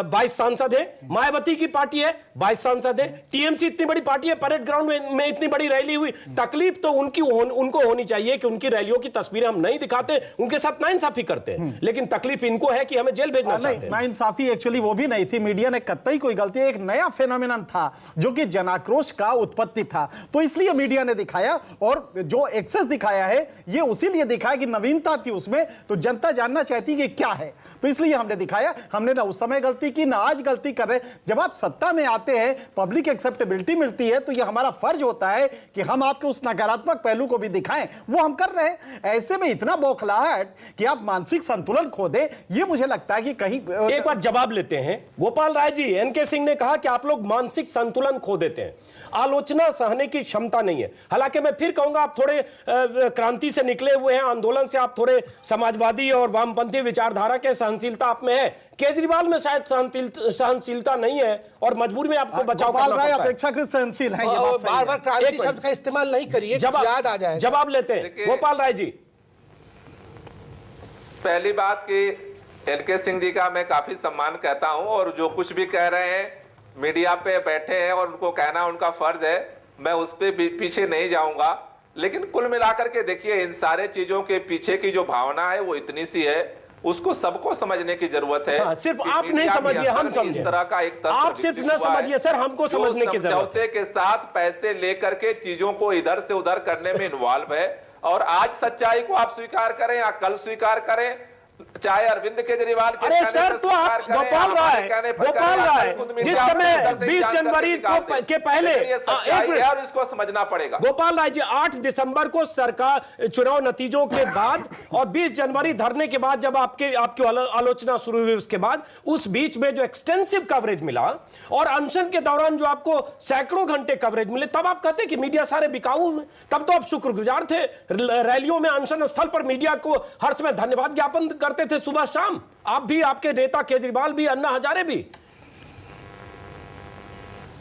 22 सांसद है, मायावती की पार्टी है, 22 सांसद है, टीएमसी इतनी बड़ी पार्टी है, परेड ग्राउंड में इतनी बड़ी रैली हुई। तकलीफ तो उनको होनी चाहिए कि उनकी रैलियों की तस्वीरें हम नहीं दिखाते, उनके साथ नाइंसाफी करते हैं, लेकिन तकलीफ इनको है कि हमें जेल भेजना चाहते हैं। नाइंसाफी एक्चुअली वो भी नहीं थी, मीडिया ने कतई कोई गलती, एक नया फेनोमेनन था जो कि जनाक्रोश का उत्पत्ति था, तो इसलिए मीडिया ने दिखाया। और जो एक्सेस दिखाया है ये उसी लिए दिखाया कि नवीनता थी उसमें, तो जनता जानना चाहती कि क्या है, तो इसलिए हमने दिखाया। हमने ना उस समय गलती की ना आज गलती कर रहे। जब आप सत्ता में आते हैं, पब्लिक एक्सेप्टेबिलिटी मिलती है, तो ये हमारा फर्ज होता है कि हम आपके उस नकारात्मक पहलू को भी दिखाएं, वो हम कर रहे हैं। ऐसे में इतना बौखलाहट कि आप मानसिक संतुलन खो दे, ये मुझे लगता है कि कहीं एक बार जवाब लेते हैं। गोपाल राय जी, एनके सिंह ने कहा कि आप लोग मानसिक संतुलन खो देते हैं, आलोचना सहने की क्षमता नहीं है। हालांकि मैं फिर कहूंगा आप थोड़े क्रांति से निकले हुए हैं, आंदोलन से, आप थोड़े समाजवादी और वामपंथी विचारधारा के, सहनशीलता आप में है। केजरीवाल में शायद सहनशीलता नहीं है और मजबूरी में आपको बचाव करना पड़ता है। अपेक्षाकृत सहनशील है, ये बात सही है। बार-बार क्रांति शब्द का इस्तेमाल नहीं करिए, याद आ जाए। जवाब लेते हैं गोपाल राय जी। पहली बात कि एनके सिंह जी का मैं काफी सम्मान कहता हूं, और जो कुछ भी कह रहे हैं मीडिया पे बैठे हैं और उनको कहना उनका फर्ज है, मैं उस पे पीछे नहीं जाऊंगा। लेकिन कुल मिलाकर के देखिए, इन सारे चीजों के पीछे की जो भावना है वो इतनी सी है, उसको सबको समझने की जरूरत है। सिर्फ आप नहीं समझिए, हम समझे। इस तरह का एक तंत्र आप सिर्फ न समझिए सर, हमको समझने की जरूरत है। समझौते के साथ पैसे लेकर के चीजों को इधर से उधर करने में इन्वॉल्व है। और आज सच्चाई को आप स्वीकार करें या कल स्वीकार करें, चाहे अरविंद केजरीवाल के अरे कहने सर, पर तो स्वीकार आप करें, गोपाल हमारे राय कहने पर गोपाल करें, राय खुद जिस मीडिया समय अपने अंदर से 20 जांच करके जनवरी निकालते हैं। के पहले लेकिन ये सच्चाई है और इसको समझना पड़ेगा। गोपाल राय जी 8 दिसंबर को सरकार चुनाव नतीजों के बाद और 20 जनवरी धरने के बाद जब आपकी आलोचना शुरू हुई, उसके बाद उस बीच में जो एक्सटेंसिव कवरेज मिला और अनशन के दौरान जो आपको सैकड़ों घंटे कवरेज मिले, तब आप कहते कि मीडिया सारे बिकाऊ हैं। तब तो आप शुक्रगुजार थे, रैलियों में अनशन स्थल पर मीडिया को हर समय धन्यवाद ज्ञापन करते थे सुबह शाम। आप भी, आपके नेता केजरीवाल भी, अन्ना हजारे भी।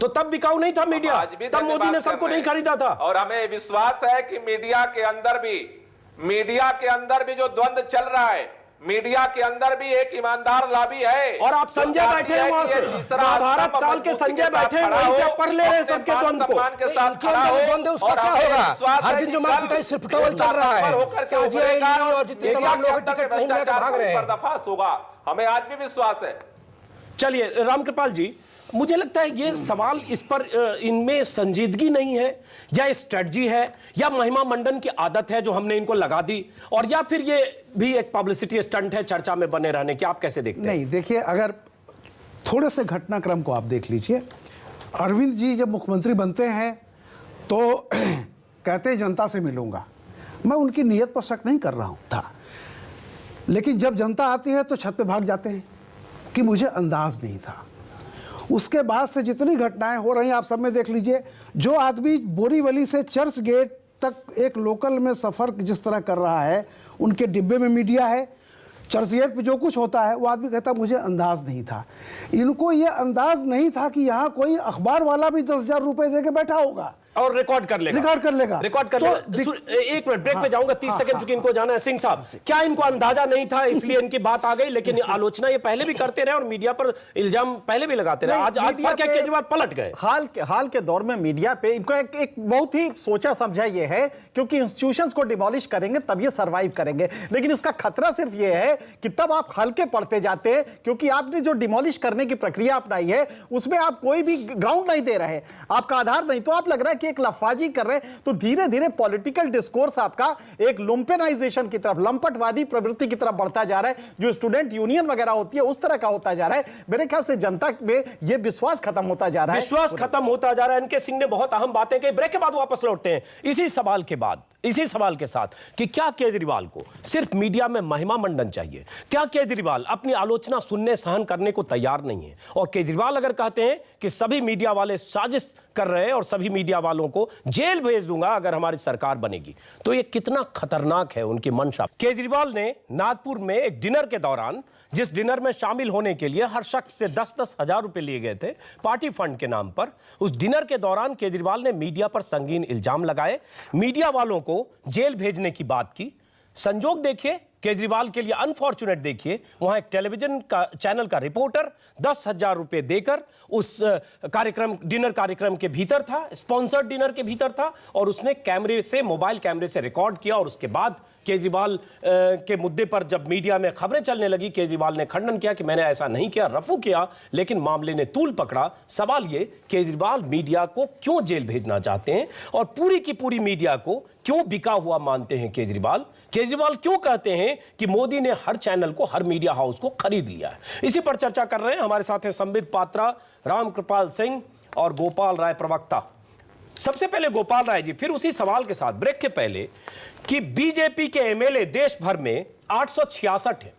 तो तब बिकाऊ नहीं था मीडिया, तब मोदी ने सबको नहीं खरीदा था। और हमें विश्वास है कि मीडिया के अंदर भी जो द्वंद्व चल रहा है, मीडिया के अंदर भी एक ईमानदार लॉबी है। और आप संजय बैठे हैं वहां से, महाभारत काल के संजय बैठे हैं, वहीं से पढ़ ले रहे हैं सबके द्वंद्व को। इनके अंदर द्वंद्व उसका क्या होगा? हर दिन जो मार पिटाई सिर्फ टॉवल चल रहा है, और जितने तमाम लोग टिकट नहीं मिला के भाग रहे हैं, पर्दाफाश होगा। हमें आज भी विश्वास है। चलिए रामकृपाल जी, मुझे लगता है ये सवाल इस पर इनमें संजीदगी नहीं है, या स्ट्रेटजी है, या महिमा मंडन की आदत है जो हमने इनको लगा दी, और या फिर ये भी एक पब्लिसिटी स्टंट है चर्चा में बने रहने की। आप कैसे देखते हैं? नहीं, देखिए, अगर थोड़े से घटनाक्रम को आप देख लीजिए। अरविंद जी जब मुख्यमंत्री बनते हैं तो कहते हैं जनता से मिलूंगा। मैं उनकी नीयत पर शक नहीं कर रहा हूं था, लेकिन जब जनता आती है तो छत पे भाग जाते हैं कि मुझे अंदाज नहीं था। उसके बाद से जितनी घटनाएं हो रही हैं आप सब में देख लीजिए। जो आदमी बोरीवली से चर्च गेट तक एक लोकल में सफ़र जिस तरह कर रहा है, उनके डिब्बे में मीडिया है, चर्च गेट पे जो कुछ होता है, वो आदमी कहता मुझे अंदाज नहीं था। इनको ये अंदाज नहीं था कि यहाँ कोई अखबार वाला भी 10,000 रुपए दे के बैठा होगा और रिकॉर्ड कर लेगा। रिकॉर्ड कर लेगा। एक मिनट ब्रेक पे जाऊंगा, 30 सेकंड चूंकि इनको जाना है। सिंह साहब, क्या इनको अंदाजा नहीं था इसलिए इनकी बात आ गई? लेकिन आलोचना ये पहले भी करते रहे और मीडिया पर इल्जाम पहले भी लगाते रहे। आज क्या केजरीवाल पलट गए? हाल के दौर में मीडिया पे इनको एक बहुत ही सोचा समझा ये है, क्योंकि इंस्टीट्यूशंस को डिमोलिश करेंगे तब ये सरवाइव करेंगे। लेकिन इसका खतरा सिर्फ ये है कि तब आप हल्के पड़ते जाते हैं, क्योंकि आपने जो डिमोलिश करने की प्रक्रिया अपनाई है उसमें आप कोई भी ग्राउंड नहीं दे रहे, आपका आधार नहीं, तो आप लग रहा है कि एक लफाजी कर रहे हैं। तो धीरे धीरे पॉलिटिकल डिस्कोर्स आपका एक लुम्पेनाइजेशन की तरफ, लंपटवादी प्रवृत्ति की तरफ बढ़ता जा रहा है, जो स्टूडेंट यूनियन वगैरह होती है उस तरह का होता जा रहा है। मेरे ख्याल से जनता में यह विश्वास खत्म होता जा रहा है, विश्वास खत्म होता जा रहा है। इनके सिंह ने बहुत अहम बातें कही। ब्रेक के बाद वापस लौटते हैं इसी सवाल के बाद, इसी सवाल के साथ कि क्या केजरीवाल को सिर्फ मीडिया में महिमा मंडन चाहिए? क्या केजरीवाल अपनी आलोचना सुनने सहन करने को तैयार नहीं है? और केजरीवाल अगर कहते हैं कि सभी मीडिया वाले साजिश कर रहे हैं और सभी मीडिया वालों को जेल भेज दूंगा अगर हमारी सरकार बनेगी, तो ये कितना खतरनाक है उनकी मंशा। केजरीवाल ने नागपुर में एक डिनर के दौरान, जिस डिनर में शामिल होने के लिए हर शख्स से 10-10 हजार रुपए लिए गए थे पार्टी फंड के नाम पर, उस डिनर के दौरान केजरीवाल ने मीडिया पर संगीन इल्जाम लगाए, मीडिया वालों को जेल भेजने की बात की। संजोग देखिए केजरीवाल के लिए अनफॉर्चुनेट, देखिए वहां एक टेलीविजन का चैनल का रिपोर्टर 10,000 रुपए देकर उस कार्यक्रम, डिनर कार्यक्रम के भीतर था, स्पॉन्सर्ड डिनर के भीतर था, और उसने कैमरे से, मोबाइल कैमरे से रिकॉर्ड किया। और उसके बाद केजरीवाल के मुद्दे पर जब मीडिया में खबरें चलने लगी, केजरीवाल ने खंडन किया कि मैंने ऐसा नहीं किया, रफू किया, लेकिन मामले ने तूल पकड़ा। सवाल ये, केजरीवाल मीडिया को क्यों जेल भेजना चाहते हैं और पूरी की पूरी मीडिया को क्यों बिका हुआ मानते हैं केजरीवाल? केजरीवाल क्यों कहते हैं कि मोदी ने हर चैनल को, हर मीडिया हाउस को खरीद लिया है? इसी पर चर्चा कर रहे हैं। हमारे साथ हैं संबित पात्रा, रामकृपाल सिंह और गोपाल राय प्रवक्ता। सबसे पहले गोपाल राय जी, फिर उसी सवाल के साथ ब्रेक के पहले कि बीजेपी के एमएलए देश भर में 866 है,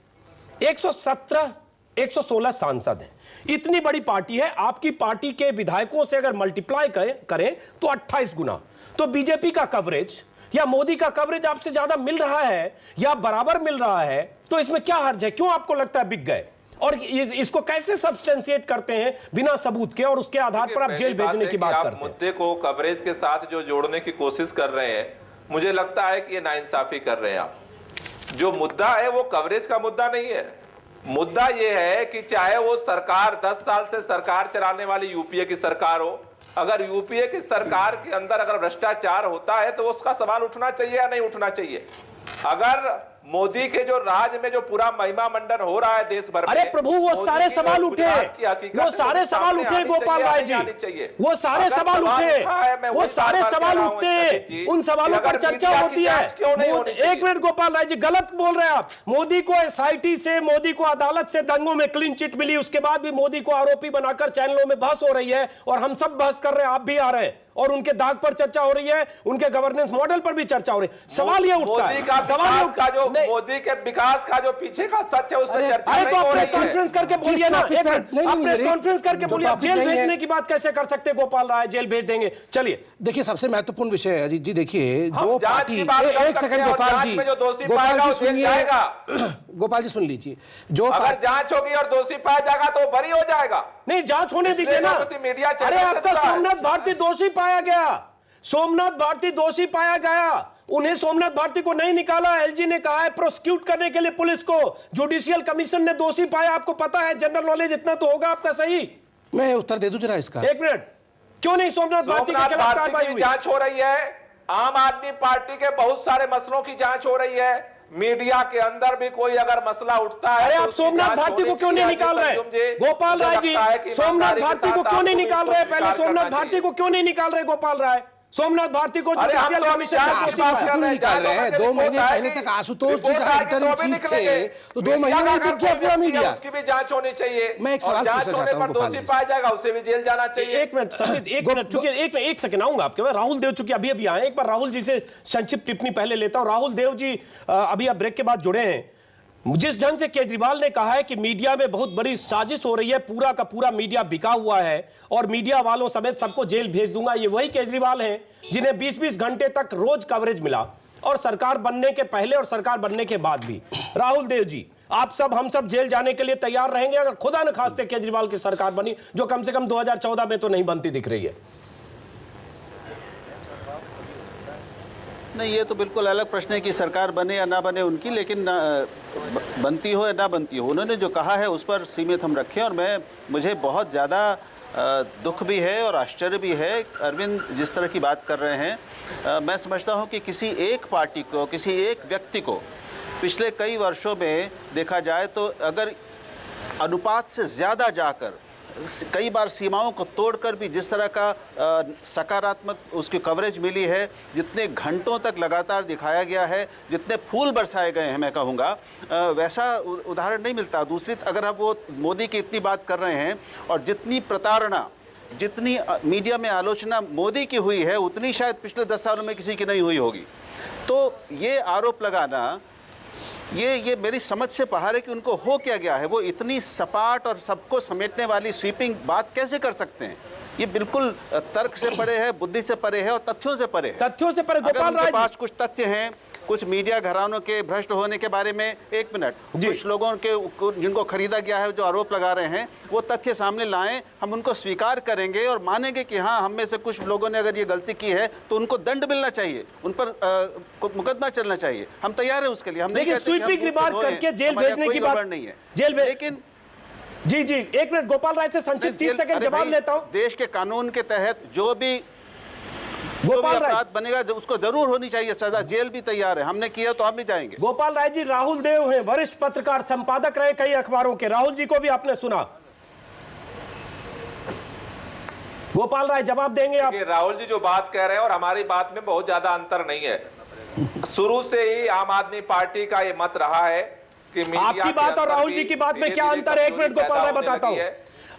116 सांसद हैं। इतनी बड़ी पार्टी है, आपकी पार्टी के विधायकों से अगर मल्टीप्लाई करें तो 28 गुना। तो बीजेपी का कवरेज या मोदी का कवरेज आपसे ज्यादा मिल रहा है या बराबर मिल रहा है, तो इसमें क्या हर्ज है? क्यों आपको लगता है बिक गए? और इसको कैसे सब्सटेंशिएट करते हैं बिना सबूत के, और उसके आधार पर आप जेल भेजने की बात करते हैं? मुद्दे को कवरेज के साथ जो जोड़ने की कोशिश कर रहे हैं, मुझे लगता है कि ये नाइंसाफी कर रहे हैं आप। जो मुद्दा है वो कवरेज का मुद्दा नहीं है। मुद्दा ये है कि चाहे वो सरकार 10 साल से सरकार चलाने वाली यूपीए की सरकार हो, अगर यूपीए की सरकार के अंदर अगर भ्रष्टाचार होता है तो उसका सवाल उठना चाहिए या नहीं उठना चाहिए? अगर मोदी के जो राज में जो पूरा महिमा मंडन हो रहा है देश भर में, अरे प्रभु वो मोदी सारे की सवाल जो उठे, गुजरात की हकीकत वो है, सारे वो सवाल सामने उठे आनी गोपाल चाहिए, राय नहीं आनी जी, चाहिए। वो सारे अगर सवाल उठा है, मैं उठे, वो वही सारे बार-बार सवाल कह रहा हूं, उठे, अजीत जी, उन सवालों कि पर अगर चर्चा मीडिया की होती है। जांच क्यों नहीं होनी चाहिए? एक मिनट गोपाल राय जी, गलत बोल रहे हैं आप। मोदी को एसआईटी से, मोदी को अदालत से दंगों में क्लीन चिट मिली, उसके बाद भी मोदी को आरोपी बनाकर चैनलों में बहस हो रही है, और हम सब बहस कर रहे हैं, आप भी आ रहे हैं, और उनके दाग पर चर्चा हो रही है, उनके गवर्नेंस मॉडल पर भी चर्चा हो रही है। सवाल ये उठता है, सवाल का जो मोदी के विकास का जो पीछे का सच है उस पर चर्चा अरे नहीं तो हो प्रेस रही है। कॉन्फ्रेंस करके बोलिए ना, एक मिनट आप प्रेस कॉन्फ्रेंस करके बोलिए, आप जेल भेजने की बात कैसे कर सकते गोपाल राय, जेल भेज देंगे। चलिए देखिए सबसे महत्वपूर्ण विषय है अजीत जी, देखिए जो जांच पार्टी की बात कर एक सकते सेकंड हैं और गोपाल जांच जी, में जो दोषी गोपाल पाएगा जी वो जेल सुनिए, जाएगा। गोपाल जी सुन लीजिए, जो अगर जांच होगी और दोषी पाया जाएगा तो बरी हो जाएगा। नहीं, जांच होने इसलिए दीजिए ना। मैं उसी मीडिया चैनल अरे से आपका जुड़ा है। सोमनाथ भारती दोषी पाया गया, सोमनाथ भारती दोषी पाया गया, उन्हें सोमनाथ भारती को नहीं निकाला। एलजी ने कहा है प्रोसिक्यूट करने के लिए पुलिस को, जुडिशियल कमीशन ने दोषी पाया। आपको पता है, जनरल नॉलेज इतना तो होगा आपका, सही? मैं उत्तर दे दूं जरा इसका। एक मिनट, क्यों नहीं सोमनाथ भारती के खिलाफ कार्रवाई हुई? जांच हो रही है, आम आदमी पार्टी के बहुत सारे मसलों की जांच हो रही है, मीडिया के अंदर भी कोई अगर मसला उठता है, अरे तो आप उसकी सोमनाथ जांच भारती को होनी क्यों नहीं चाहिए। निकाल रहे गोपाल राय जी? सोमनाथ भारती को क्यों नहीं निकाल रहे? पहले सोमनाथ भारती को क्यों नहीं निकाल रहे गोपाल राय? सोमनाथ भारती को जुडिशियल कमीशन क्यों नहीं निकाल रहे हैं? 2 महीने पहले तक आशुतोष जी का इंटरिम चीफ थे, तो 2 महीने में दिख गया पूरा मीडिया। उसकी भी जांच होनी चाहिए। मैं एक सवाल पूछना चाहता हूं गोपाल जी से। पाया जाएगा उसे भी जेल जाना चाहिए। एक मिनट संबित, एक मिनट, चूंकि एक सेकंड आऊंगा आपके पास। राहुल देव चूंकि अभी अभी आए, एक बार राहुल जी से संक्षिप्त टिप्पणी पहले लेता हूं। राहुल देव जी अभी आप ब्रेक के बाद जुड़े हैं। जिस ढंग से केजरीवाल ने कहा है कि मीडिया में बहुत बड़ी साजिश हो रही है, पूरा का पूरा मीडिया बिका हुआ है और मीडिया वालों समेत सबको जेल भेज दूंगा, ये वही केजरीवाल हैं जिन्हें 20-20 घंटे तक रोज कवरेज मिला, और सरकार बनने के पहले और सरकार बनने के बाद भी। राहुल देव जी, आप सब, हम सब जेल जाने के लिए तैयार रहेंगे अगर खुदा न खास्ते केजरीवाल की सरकार बनी, जो कम से कम 2014 में तो नहीं बनती दिख रही है। नहीं, ये तो बिल्कुल अलग प्रश्न है कि सरकार बने या ना बने उनकी, लेकिन बनती हो या ना बनती हो, उन्होंने जो कहा है उस पर सीमित हम रखें। और मुझे बहुत ज़्यादा दुख भी है और आश्चर्य भी है अरविंद जिस तरह की बात कर रहे हैं। मैं समझता हूँ कि किसी एक पार्टी को, किसी एक व्यक्ति को पिछले कई वर्षों में देखा जाए तो अगर अनुपात से ज़्यादा जाकर, कई बार सीमाओं को तोड़कर भी जिस तरह का सकारात्मक उसकी कवरेज मिली है, जितने घंटों तक लगातार दिखाया गया है, जितने फूल बरसाए गए हैं, मैं कहूँगा वैसा उदाहरण नहीं मिलता। दूसरी, अगर आप वो मोदी की इतनी बात कर रहे हैं और जितनी प्रताड़ना, जितनी मीडिया में आलोचना मोदी की हुई है, उतनी शायद पिछले 10 सालों में किसी की नहीं हुई होगी। तो ये आरोप लगाना, ये मेरी समझ से बाहर है कि उनको हो क्या गया है। वो इतनी सपाट और सबको समेटने वाली स्वीपिंग बात कैसे कर सकते हैं? ये बिल्कुल तर्क से परे है, बुद्धि से परे है और तथ्यों से परे है। तथ्यों से परे। अगर उनके पास कुछ तथ्य हैं, कुछ मीडिया घरानों के भ्रष्ट होने के बारे में, एक मिनट, कुछ लोगों के जिनको खरीदा गया है जो आरोप लगा रहे हैं, वो तथ्य सामने लाएं, हम उनको स्वीकार करेंगे और मानेंगे कि हाँ, हम में से कुछ लोगों ने अगर ये गलती की है तो उनको दंड मिलना चाहिए, उन पर मुकदमा चलना चाहिए। हम तैयार हैं उसके लिए। हम नहीं कहते स्वीपिंग रिमार्क करके जेल भेजने की बात नहीं है, जेल लेकिन जी एक मिनट गोपाल राय से संक्षिप्त 30 सेकंड जवाब लेता हूं। देश के कानून के तहत जो भी अपराध बनेगा उसको जरूर होनी चाहिए सजा, जेल भी तैयार है, हमने किया तो हम भी जाएंगे। गोपाल राय जी राहुल देव हैं, वरिष्ठ पत्रकार, संपादक रहे कई अखबारों के। राहुल जी को भी आपने सुना। गोपाल राय जवाब देंगे आप? राहुल जी जो बात कह रहे हैं और हमारी बात में बहुत ज्यादा अंतर नहीं है। शुरू से ही आम आदमी पार्टी का ये मत रहा है कि आपकी बात और राहुल जी की बात में क्या अंतर है? 1 मिनट गोपाल राय बताता हूं।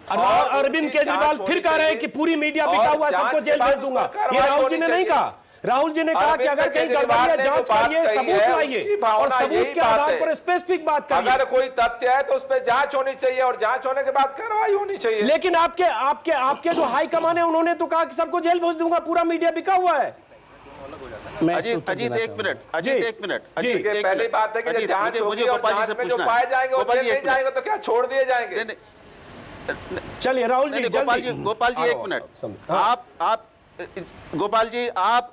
अरविंद केजरीवाल फिर कह रहे हैं कि पूरी मीडिया बिका हुआ, सबको जेल भेज दूंगा। ये राहुल जी ने नहीं कहा। राहुल जी ने कहा कि अगर कहीं गड़बड़ी है जांच करिए, सबूत लाइए और सबूत के आधार पर स्पेसिफिक बात करिए। अगर कोई तथ्य है तो उस पर जांच होनी चाहिए और जांच होने के बाद कार्रवाई होनी चाहिए। लेकिन आपके जो हाई कमान है उन्होंने तो कहा कि सबको जेल भेज दूंगा, पूरा मीडिया बिका हुआ है। अजीत 1 मिनट, अजीत 1 मिनट, अजीत पहली बात है कि जांच होगी और जांच में जो पाए जाएंगे वो जेल नहीं जाएंगे तो क्या छोड़ दिए जाएंगे? चलिए राहुल जी, गोपाल जी 1 मिनट। आप गोपाल जी, आप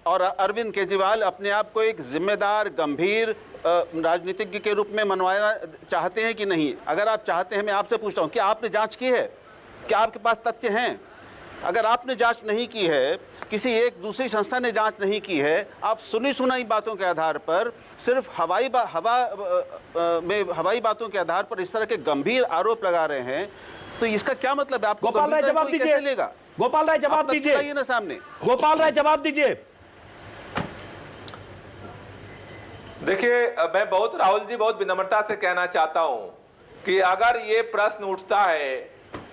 और अरविंद केजरीवाल अपने आप को एक जिम्मेदार, गंभीर राजनीतिज्ञ के रूप में मनवाना चाहते हैं कि नहीं? अगर आप चाहते हैं, मैं आपसे पूछता हूं कि आपने जांच की है? क्या आपके पास तथ्य हैं? अगर आपने जांच नहीं की है, किसी एक दूसरी संस्था ने जांच नहीं की है, आप सुनी सुनाई बातों के आधार पर सिर्फ हवाई बातों के आधार पर इस तरह के गंभीर आरोप लगा रहे हैं, तो इसका क्या मतलब है? आपको गोपाल राय जवाब दीजिए। कैसे लेगा? गोपाल राय जवाब दीजिए ना सामने। गोपाल राय जवाब दीजिए। देखिए, मैं राहुल जी बहुत विनम्रता से कहना चाहता हूं कि अगर ये प्रश्न उठता है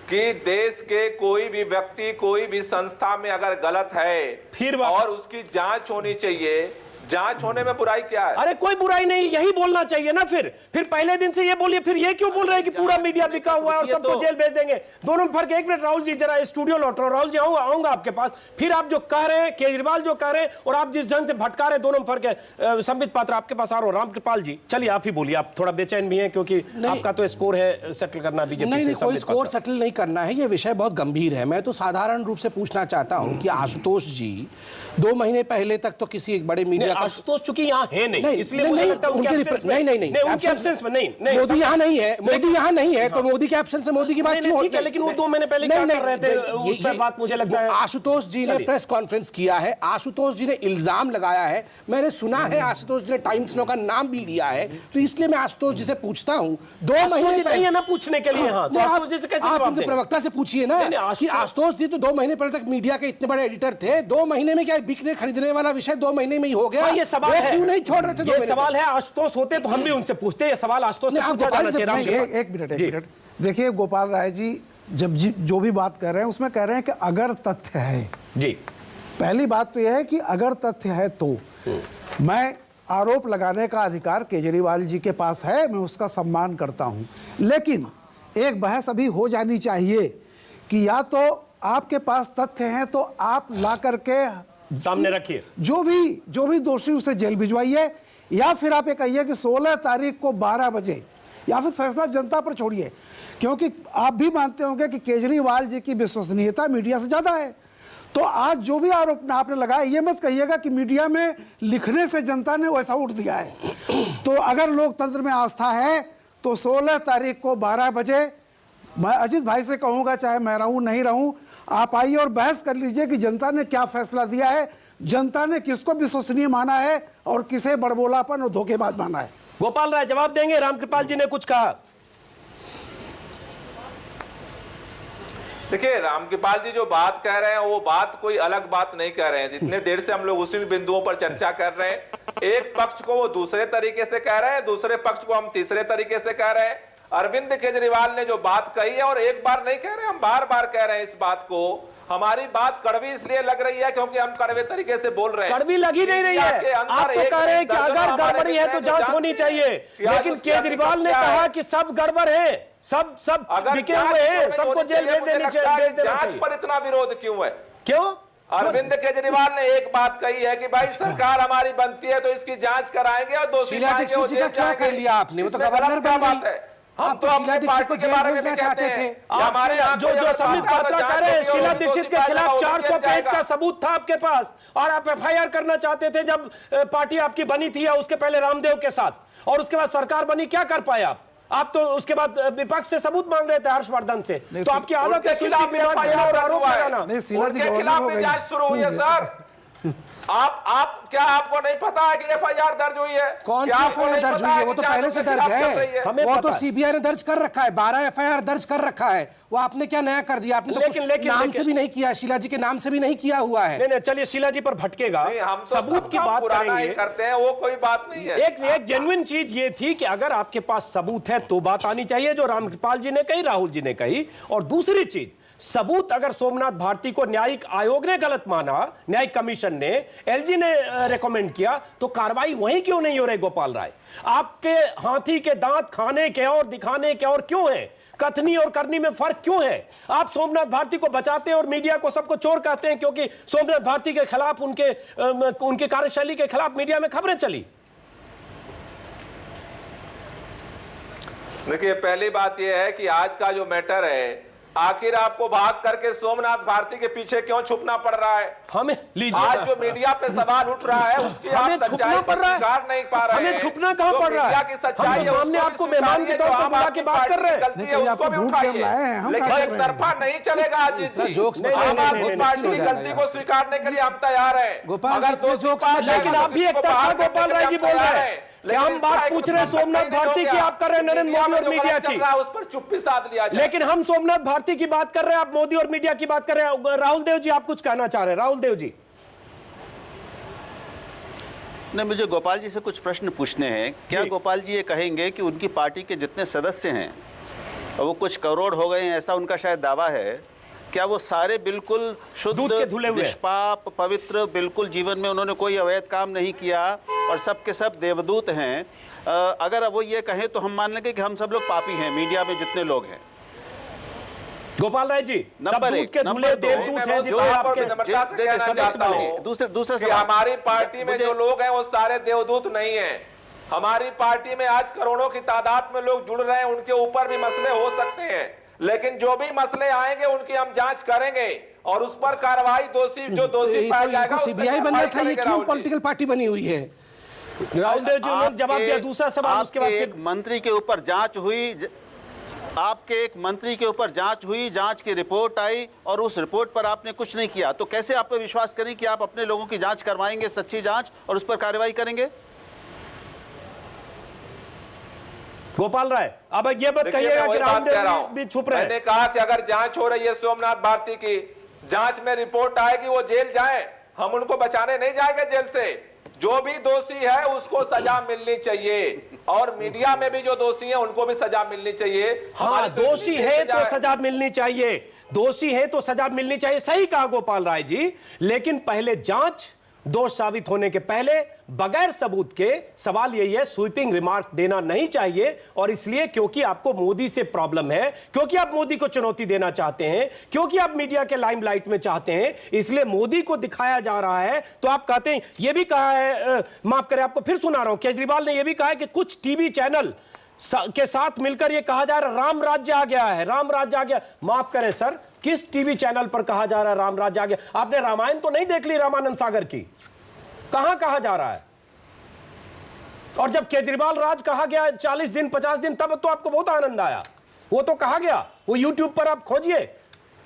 कि देश के कोई भी व्यक्ति, कोई भी संस्था में अगर गलत है फिर और उसकी जांच होनी चाहिए, जांच होने में बुराई क्या है? अरे कोई बुराई नहीं, यही बोलना चाहिए ना। फिर पहले दिन से ये बोलिए, फिर ये क्यों बोल रहे हैं कि पूरा मीडिया बिका हुआ है और सबको जेल भेज देंगे? दोनों में फर्क। एक मिनट राहुल जी, जरा स्टूडियो लौट रहा हूं। राहुल जी आऊंगा आपके पास। फिर आप जो कह रहे हैं, केजरीवाल जो कह रहे हैं और आप जिस ढंग से भटका रहे, दोनों में फर्क है। संबित पात्र आपके पास आ रहा हूं। रामकृपाल जी, चलिए आप ही बोलिए। आप थोड़ा बेचैन भी हैं क्योंकि आपका तो स्कोर है सेटल करना बीजेपी से। नहीं, कोई स्कोर सेटल नहीं करना है, ये विषय बहुत गंभीर है। मैं तो साधारण रूप से पूछना चाहता हूं कि आशुतोष जी 2 महीने पहले तक तो किसी एक बड़े मीडिया, आशुतोष चूंकि यहाँ है नहीं, इसलिए नहीं, मुझे नहीं, लगता है उनके उनके एब्सेंस में नहीं, मोदी यहाँ नहीं है, मोदी यहाँ नहीं है, तो मोदी के एब्सेंस से मोदी की बात क्यों? ठीक है, लेकिन वो 2 महीने पहले क्या कर रहे थे, उस पर बात मुझे लगता है। आशुतोष जी ने प्रेस कॉन्फ्रेंस किया है, आशुतोष जी ने इल्जाम लगाया है, मैंने सुना है आशुतोष जी ने टाइम्स नो का नाम भी लिया है, तो इसलिए मैं आशुतोष जी से पूछता हूँ 2 महीने नहीं है ना पूछने के लिए। हाँ, तो आशुतोष जी से कैसे आप उनके प्रवक्ता से पूछिए ना कि आशुतोष जी तो 2 महीने पहले तक मीडिया के इतने बड़े एडिटर थे, 2 महीने में क्या बिकने खरीदने वाला विषय 2 महीने में ही हो गया? ये सवाल है, क्यों नहीं छोड़ रहे थे? ये सवाल है, आशुतोष होते तो हम भी उनसे पूछते। ये सवाल आशुतोष से पूछा जाना चाहिए। एक मिनट देखिए, गोपाल राय जी जो भी बात कर रहे हैं उसमें कह रहे हैं कि अगर तथ्य है जी। पहली बात तो यह है कि अगर तथ्य है तो मैं आरोप लगाने का अधिकार केजरीवाल जी के पास है, मैं उसका सम्मान करता हूं, लेकिन एक बहस अभी हो जानी चाहिए कि या तो आपके पास तथ्य हैं तो आप ला करके सामने रखिए, जो भी दोषी उसे जेल भिजवाइए, या फिर आप ये कहिए कि 16 तारीख को 12 बजे, या फिर फैसला जनता पर छोड़िए, क्योंकि आप भी मानते होंगे कि केजरीवाल जी की विश्वसनीयता मीडिया से ज्यादा है। तो आज जो भी आरोप आपने लगाया, ये मत कहिएगा कि मीडिया में लिखने से जनता ने वैसा उठ दिया है। तो अगर लोकतंत्र में आस्था है तो 16 तारीख को 12 बजे मैं अजीत भाई से कहूंगा, चाहे मैं रहूं नहीं रहूं, आप आइए और बहस कर लीजिए कि जनता ने क्या फैसला दिया है, जनता ने किसको विश्वसनीय माना है और किसे बड़बोलापन और धोखेबाज माना है। गोपाल राय जवाब देंगे। रामकृपाल जी ने कुछ कहा। देखिए, रामकृपाल जी जो बात कह रहे हैं वो बात कोई अलग बात नहीं कह रहे हैं। जितने देर से हम लोग उसी बिंदुओं पर चर्चा कर रहे हैं, एक पक्ष को वो दूसरे तरीके से कह रहे हैं, दूसरे पक्ष को हम तीसरे तरीके से कह रहे हैं। अरविंद केजरीवाल ने जो बात कही है, और एक बार नहीं कह रहे, हम बार बार कह रहे हैं इस बात को, हमारी बात कड़वी इसलिए लग रही है क्योंकि हम कड़वे तरीके से बोल रहे हैं। कड़वी लगी नहीं रही है। आप तो कह रहे हैं कि अगर गड़बड़ी है तो जांच होनी चाहिए, लेकिन केजरीवाल ने कहा कि सब गड़बड़ है, सब बिके हुए हैं, सबको जेल भेज देनी चाहिए। जांच पर इतना विरोध क्यों है? क्यों? अरविंद केजरीवाल ने एक बात कही है कि भाई सरकार हमारी बनती है तो इसकी जांच कराएंगे और दोषी पाएंगे वो जेल क्या कर लिया आपने? वो तो गवर्नर क्या बात है? हम तो अपनी पार्टी के बारे में कहते हैं। हमारे जो संबित पात्रा कह रहे हैं, शीला दीक्षित के खिलाफ 400 पेज का सबूत था आपके पास, और आप FIR करना चाहते थे जब पार्टी आपकी बनी थी, या उसके पहले रामदेव के साथ, और उसके बाद सरकार बनी। क्या कर पाए आप तो उसके बाद विपक्ष से सबूत मांग रहे थे, हर्षवर्धन से। तो आपकी आदत है खिलाफ आरोप लगाना, उनके खिलाफ भी जांच शुरू हुई है सर। क्या आपको नहीं पता है कि FIR दर्ज हुई है? कौन सी FIR दर्ज हुई है? वो तो पहले से दर्ज है, वो तो CBI ने दर्ज कर रखा है, 12 FIR दर्ज कर रखा है। वो आपने क्या नया कर दिया? आपने तो नाम से भी नहीं किया, शीला जी के नाम से भी नहीं किया हुआ है। नहीं, चलिए शीला जी पर भटकेगा, हम तो सबूत की बात करेंगे, करते हैं, वो कोई बात नहीं है। एक जेन्युइन चीज ये थी कि अगर आपके पास सबूत है तो बात आनी चाहिए, जो रामकृपाल जी ने कही, राहुल जी ने कही। और दूसरी चीज, सबूत अगर सोमनाथ भारती को न्यायिक आयोग ने गलत माना, न्यायिक कमीशन ने, LG ने रेकमेंड किया, तो कार्रवाई वहीं क्यों नहीं हो रही? गोपाल राय, आपके हाथी के दांत खाने के और दिखाने के और क्यों है? कथनी और करनी में फर्क क्यों है? आप सोमनाथ भारती को बचाते हैं और मीडिया को सबको चोर कहते हैं क्योंकि सोमनाथ भारती के खिलाफ, उनके कार्यशैली के खिलाफ मीडिया में खबरें चली। देखिए, पहली बात यह है कि आज का जो मैटर है आखिर आपको भाग करके सोमनाथ भारती के पीछे क्यों छुपना पड़ रहा है? हमें लीजिए, आज जो मीडिया पे सवाल उठ रहा है उसकी आप सच्चाई को स्वीकार नहीं पा रहे हैं। हमें छुपना कहां पड़ रहा है? मीडिया की सच्चाई है, सामने आपको मेहमान के तौर पर बुला के बात कर रहे हैं, गलती है उसको भी उठाइए, लेकिन एक तरफा नहीं चलेगा अजीत जी। आम आदमी पार्टी की गलती को स्वीकारने के लिए हम तैयार हैं। अगर लेकिन आप भी एक तरफा गोपाल राय जी बोल रहे हैं। हम बात पूछ रहे हैं सोमनाथ भारती की, आप कर रहे हैं नरेंद्र मोदी और मीडिया की, उस पर चुप्पी साध लिया जाए। लेकिन हम सोमनाथ भारती की बात कर रहे हैं, आप मोदी और मीडिया की बात कर रहे हैं। राहुल देव जी, आप कुछ कहना चाह रहे हैं? राहुल देव जी, नहीं, मुझे गोपाल जी से कुछ प्रश्न पूछने हैं। क्या गोपाल जी ये कहेंगे कि उनकी पार्टी के जितने सदस्य हैं और वो कुछ करोड़ हो गए हैं, ऐसा उनका शायद दावा है, क्या वो सारे बिल्कुल शुद्ध, निष्पाप, पवित्र, बिल्कुल जीवन में उन्होंने कोई अवैध काम नहीं किया और सब के सब देवदूत हैं? अगर वो ये कहें तो हम मान लेंगे कि हम सब लोग पापी हैं, मीडिया में जितने लोग हैं। गोपाल राय जी, नंबर एक, नंबर दो, दूसरा हमारी पार्टी में जो लोग हैं वो सारे देवदूत नहीं हैं। हमारी पार्टी में आज करोड़ों की तादाद में लोग जुड़ रहे हैं, उनके ऊपर भी मसले हो सकते हैं, लेकिन जो भी मसले आएंगे उनकी हम जांच करेंगे और उस पर कार्रवाई, जो दोषी पाया जाएगा सीबीआई बनना था, ये क्यों पॉलिटिकल पार्टी बनी हुई है? राहुल देव जी ने जवाब दिया। दूसरा सवाल उसके बाद एक मंत्री के ऊपर जांच हुई, आपके एक मंत्री के ऊपर जांच हुई, जांच की रिपोर्ट आई और उस रिपोर्ट पर आपने कुछ नहीं किया, तो कैसे आप पे विश्वास करें कि आप अपने लोगों की जांच करवाएंगे, सच्ची जांच, और उस पर कार्रवाई करेंगे? गोपाल राय, अब ये बात कहिएगा कि राहुल देव भी छुप रहे हैं। मैंने कहा कि अगर जांच हो रही है सोमनाथ भारती की, जांच में रिपोर्ट आएगी, वो जेल जाए, हम उनको बचाने नहीं जाएंगे जेल से। जो भी दोषी है उसको सजा मिलनी चाहिए और मीडिया में भी जो दोषी हैं उनको भी सजा मिलनी चाहिए। हाँ, दोषी है तो सजा मिलनी चाहिए, दोषी है तो सजा मिलनी चाहिए, सही कहा गोपाल राय जी, लेकिन पहले जांच, दोष साबित होने के पहले बगैर सबूत के। सवाल यही है, स्वीपिंग रिमार्क देना नहीं चाहिए, और इसलिए क्योंकि आपको मोदी से प्रॉब्लम है, क्योंकि आप मोदी को चुनौती देना चाहते हैं, क्योंकि आप मीडिया के लाइमलाइट में चाहते हैं, इसलिए मोदी को दिखाया जा रहा है। तो आप कहते हैं, यह भी कहा है, माफ करें आपको फिर सुना रहा हूं, केजरीवाल ने यह भी कहा है कि कुछ टीवी चैनल के साथ मिलकर यह कहा जा रहा है राम राज्य आ गया है, राम राज्य आ गया। माफ करें सर, किस टीवी चैनल पर कहा जा रहा है राम राज्य आ गया? आपने रामायण तो नहीं देख ली रामानंद सागर की? कहां कहा जा रहा है? और जब केजरीवाल राज कहा गया 40 दिन 50 दिन, तब तो आपको बहुत आनंद आया। वो तो कहा गया, वो यूट्यूब पर आप खोजिए,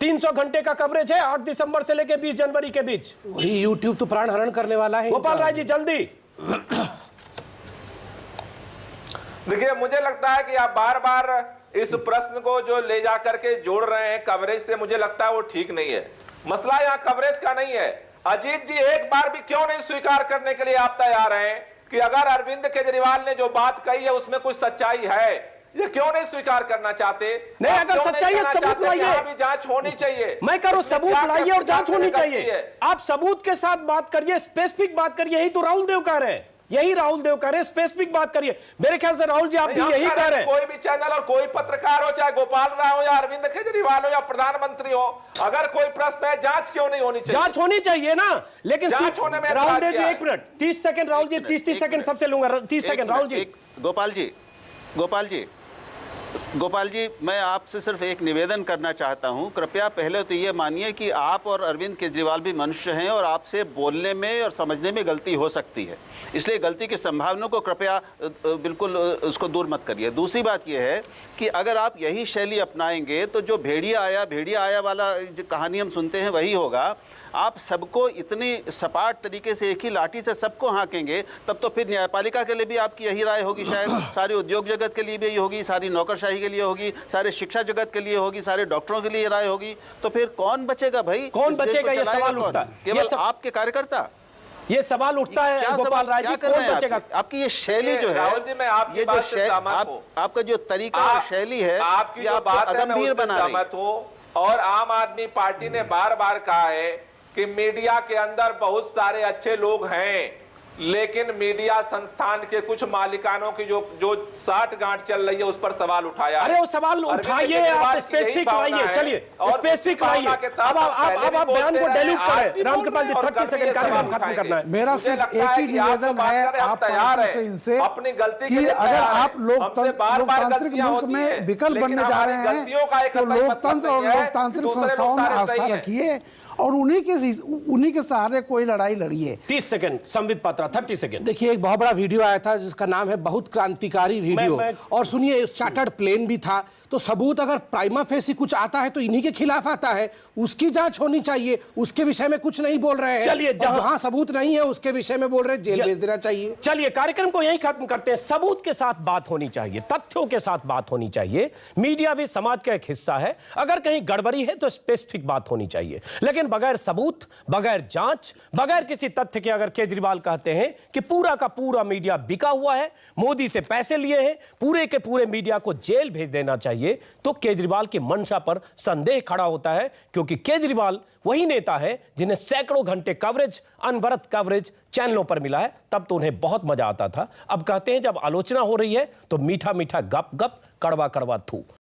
300 घंटे का कवरेज है 8 दिसंबर से लेकर 20 जनवरी के बीच। वही यूट्यूब तो प्राण हरण करने वाला है। गोपाल राय जी जल्दी। देखिए, मुझे लगता है कि आप बार बार इस प्रश्न को जो ले जाकर के जोड़ रहे हैं कवरेज से, मुझे लगता है वो ठीक नहीं है। मसला यहाँ कवरेज का नहीं है। अजीत जी एक बार भी क्यों नहीं स्वीकार करने के लिए आप तैयार हैं कि अगर अरविंद केजरीवाल ने जो बात कही है उसमें कुछ सच्चाई है? ये क्यों नहीं स्वीकार करना चाहते? नहीं, अगर सच्चाई है सबूत लाइए, भी जांच होनी चाहिए। मैं करूं सबूत लाइए और जांच होनी चाहिए। आप सबूत के साथ बात करिए, स्पेसिफिक बात करिए, यही तो राहुल देव कह रहे हैं, यही राहुल देव कह रहे हैं, स्पेसिफिक बात करिए। मेरे ख्याल से राहुल जी आप भी यही कह रहे हैं। कोई भी चैनल और कोई पत्रकार हो, चाहे गोपाल राय हो या अरविंद केजरीवाल हो या प्रधानमंत्री हो, अगर कोई प्रश्न है, जांच क्यों नहीं होनी चाहिए? जांच होनी चाहिए ना, लेकिन जांच होने में Rahul Dev ji 1 minute 30 second, Rahul ji 30 second सबसे लूंगा, 30 सेकंड राहुल जी। गोपाल जी, मैं आपसे सिर्फ एक निवेदन करना चाहता हूं। कृपया पहले तो ये मानिए कि आप और अरविंद केजरीवाल भी मनुष्य हैं और आपसे बोलने में और समझने में गलती हो सकती है, इसलिए गलती की संभावना को कृपया बिल्कुल उसको दूर मत करिए। दूसरी बात यह है कि अगर आप यही शैली अपनाएंगे तो जो भेड़िया आया वाला जो कहानी हम सुनते हैं वही होगा। आप सबको इतनी सपाट तरीके से एक ही लाठी से सबको हाँकेंगे, तब तो फिर न्यायपालिका के लिए भी आपकी यही राय होगी, शायद सारी उद्योग जगत के लिए भी यही होगी, सारी नौकरशाही के लिए होगी, सारे शिक्षा जगत के लिए होगी, सारे डॉक्टरों के लिए राय होगी। तो फिर कौन बचेगा भाई? कौन बचेगा? ये सवाल उठता है। केवल आपके कार्यकर्ता? ये सवाल उठता है गोपाल राय जी, कौन बचेगा? आपकी ये शैली जो है, राहुल जी, मैं आपकी बात से सहमत हूं। आपका जो तरीका और शैली है, आपकी जो बात है मैं उससे सहमत हूं। और आम आदमी पार्टी ने बार बार कहा है कि मीडिया के अंदर बहुत सारे अच्छे लोग हैं, लेकिन मीडिया संस्थान के कुछ मालिकानों की जो साठगांठ चल रही है उस पर सवाल उठाया। अरे वो सवाल उठाइए, आप स्पेसिफिक लाइए, चलिए स्पेसिफिक लाइए। अब आप बयान को डाइल्यूट करें। रामकृपाल जी 30 सेकंड कार्यक्रम खत्म करना है। मेरा सिर्फ एक ही निवेदन है आप तैयार से इनसे अपनी गलती कि अगर आप लोकतांत्रिक मुल्क में विकल्प बनने जा रहे हैं तो लोकतंत्र और लोकतांत्रिक संस्थाओं में आस्था रखिए और उन्हीं के सहारे कोई लड़ाई लड़िए। 30 सेकंड संबित पात्रा 30 सेकंड। देखिए एक बहुत बड़ा वीडियो आया था जिसका नाम है बहुत क्रांतिकारी वीडियो, और सुनिए चार्टर्ड प्लेन भी था। तो सबूत अगर प्राइमा फेसी कुछ आता है तो इन्हीं के खिलाफ आता है, उसकी जांच होनी चाहिए। उसके विषय में कुछ नहीं बोल रहे हैं। चलिए जहां सबूत नहीं है उसके विषय में बोल रहे हैं जेल भेज देना चाहिए। चलिए कार्यक्रम को यहीं खत्म करते हैं। सबूत के साथ बात होनी चाहिए, तथ्यों के साथ बात होनी चाहिए। मीडिया भी समाज का एक हिस्सा है। अगर कहीं गड़बड़ी है तो स्पेसिफिक बात होनी चाहिए, लेकिन बगैर सबूत, बगैर जांच, बगैर किसी तथ्य के अगर केजरीवाल कहते हैं कि पूरा का पूरा मीडिया बिका हुआ है, मोदी से पैसे लिए हैं, पूरे के पूरे मीडिया को जेल भेज देना चाहिए, तो केजरीवाल की मंशा पर संदेह खड़ा होता है। क्योंकि केजरीवाल वही नेता है जिन्हें सैकड़ों घंटे कवरेज, अनवरत कवरेज चैनलों पर मिला है। तब तो उन्हें बहुत मजा आता था। अब कहते हैं जब आलोचना हो रही है तो मीठा मीठा गप गप, कड़वा कड़वा थू।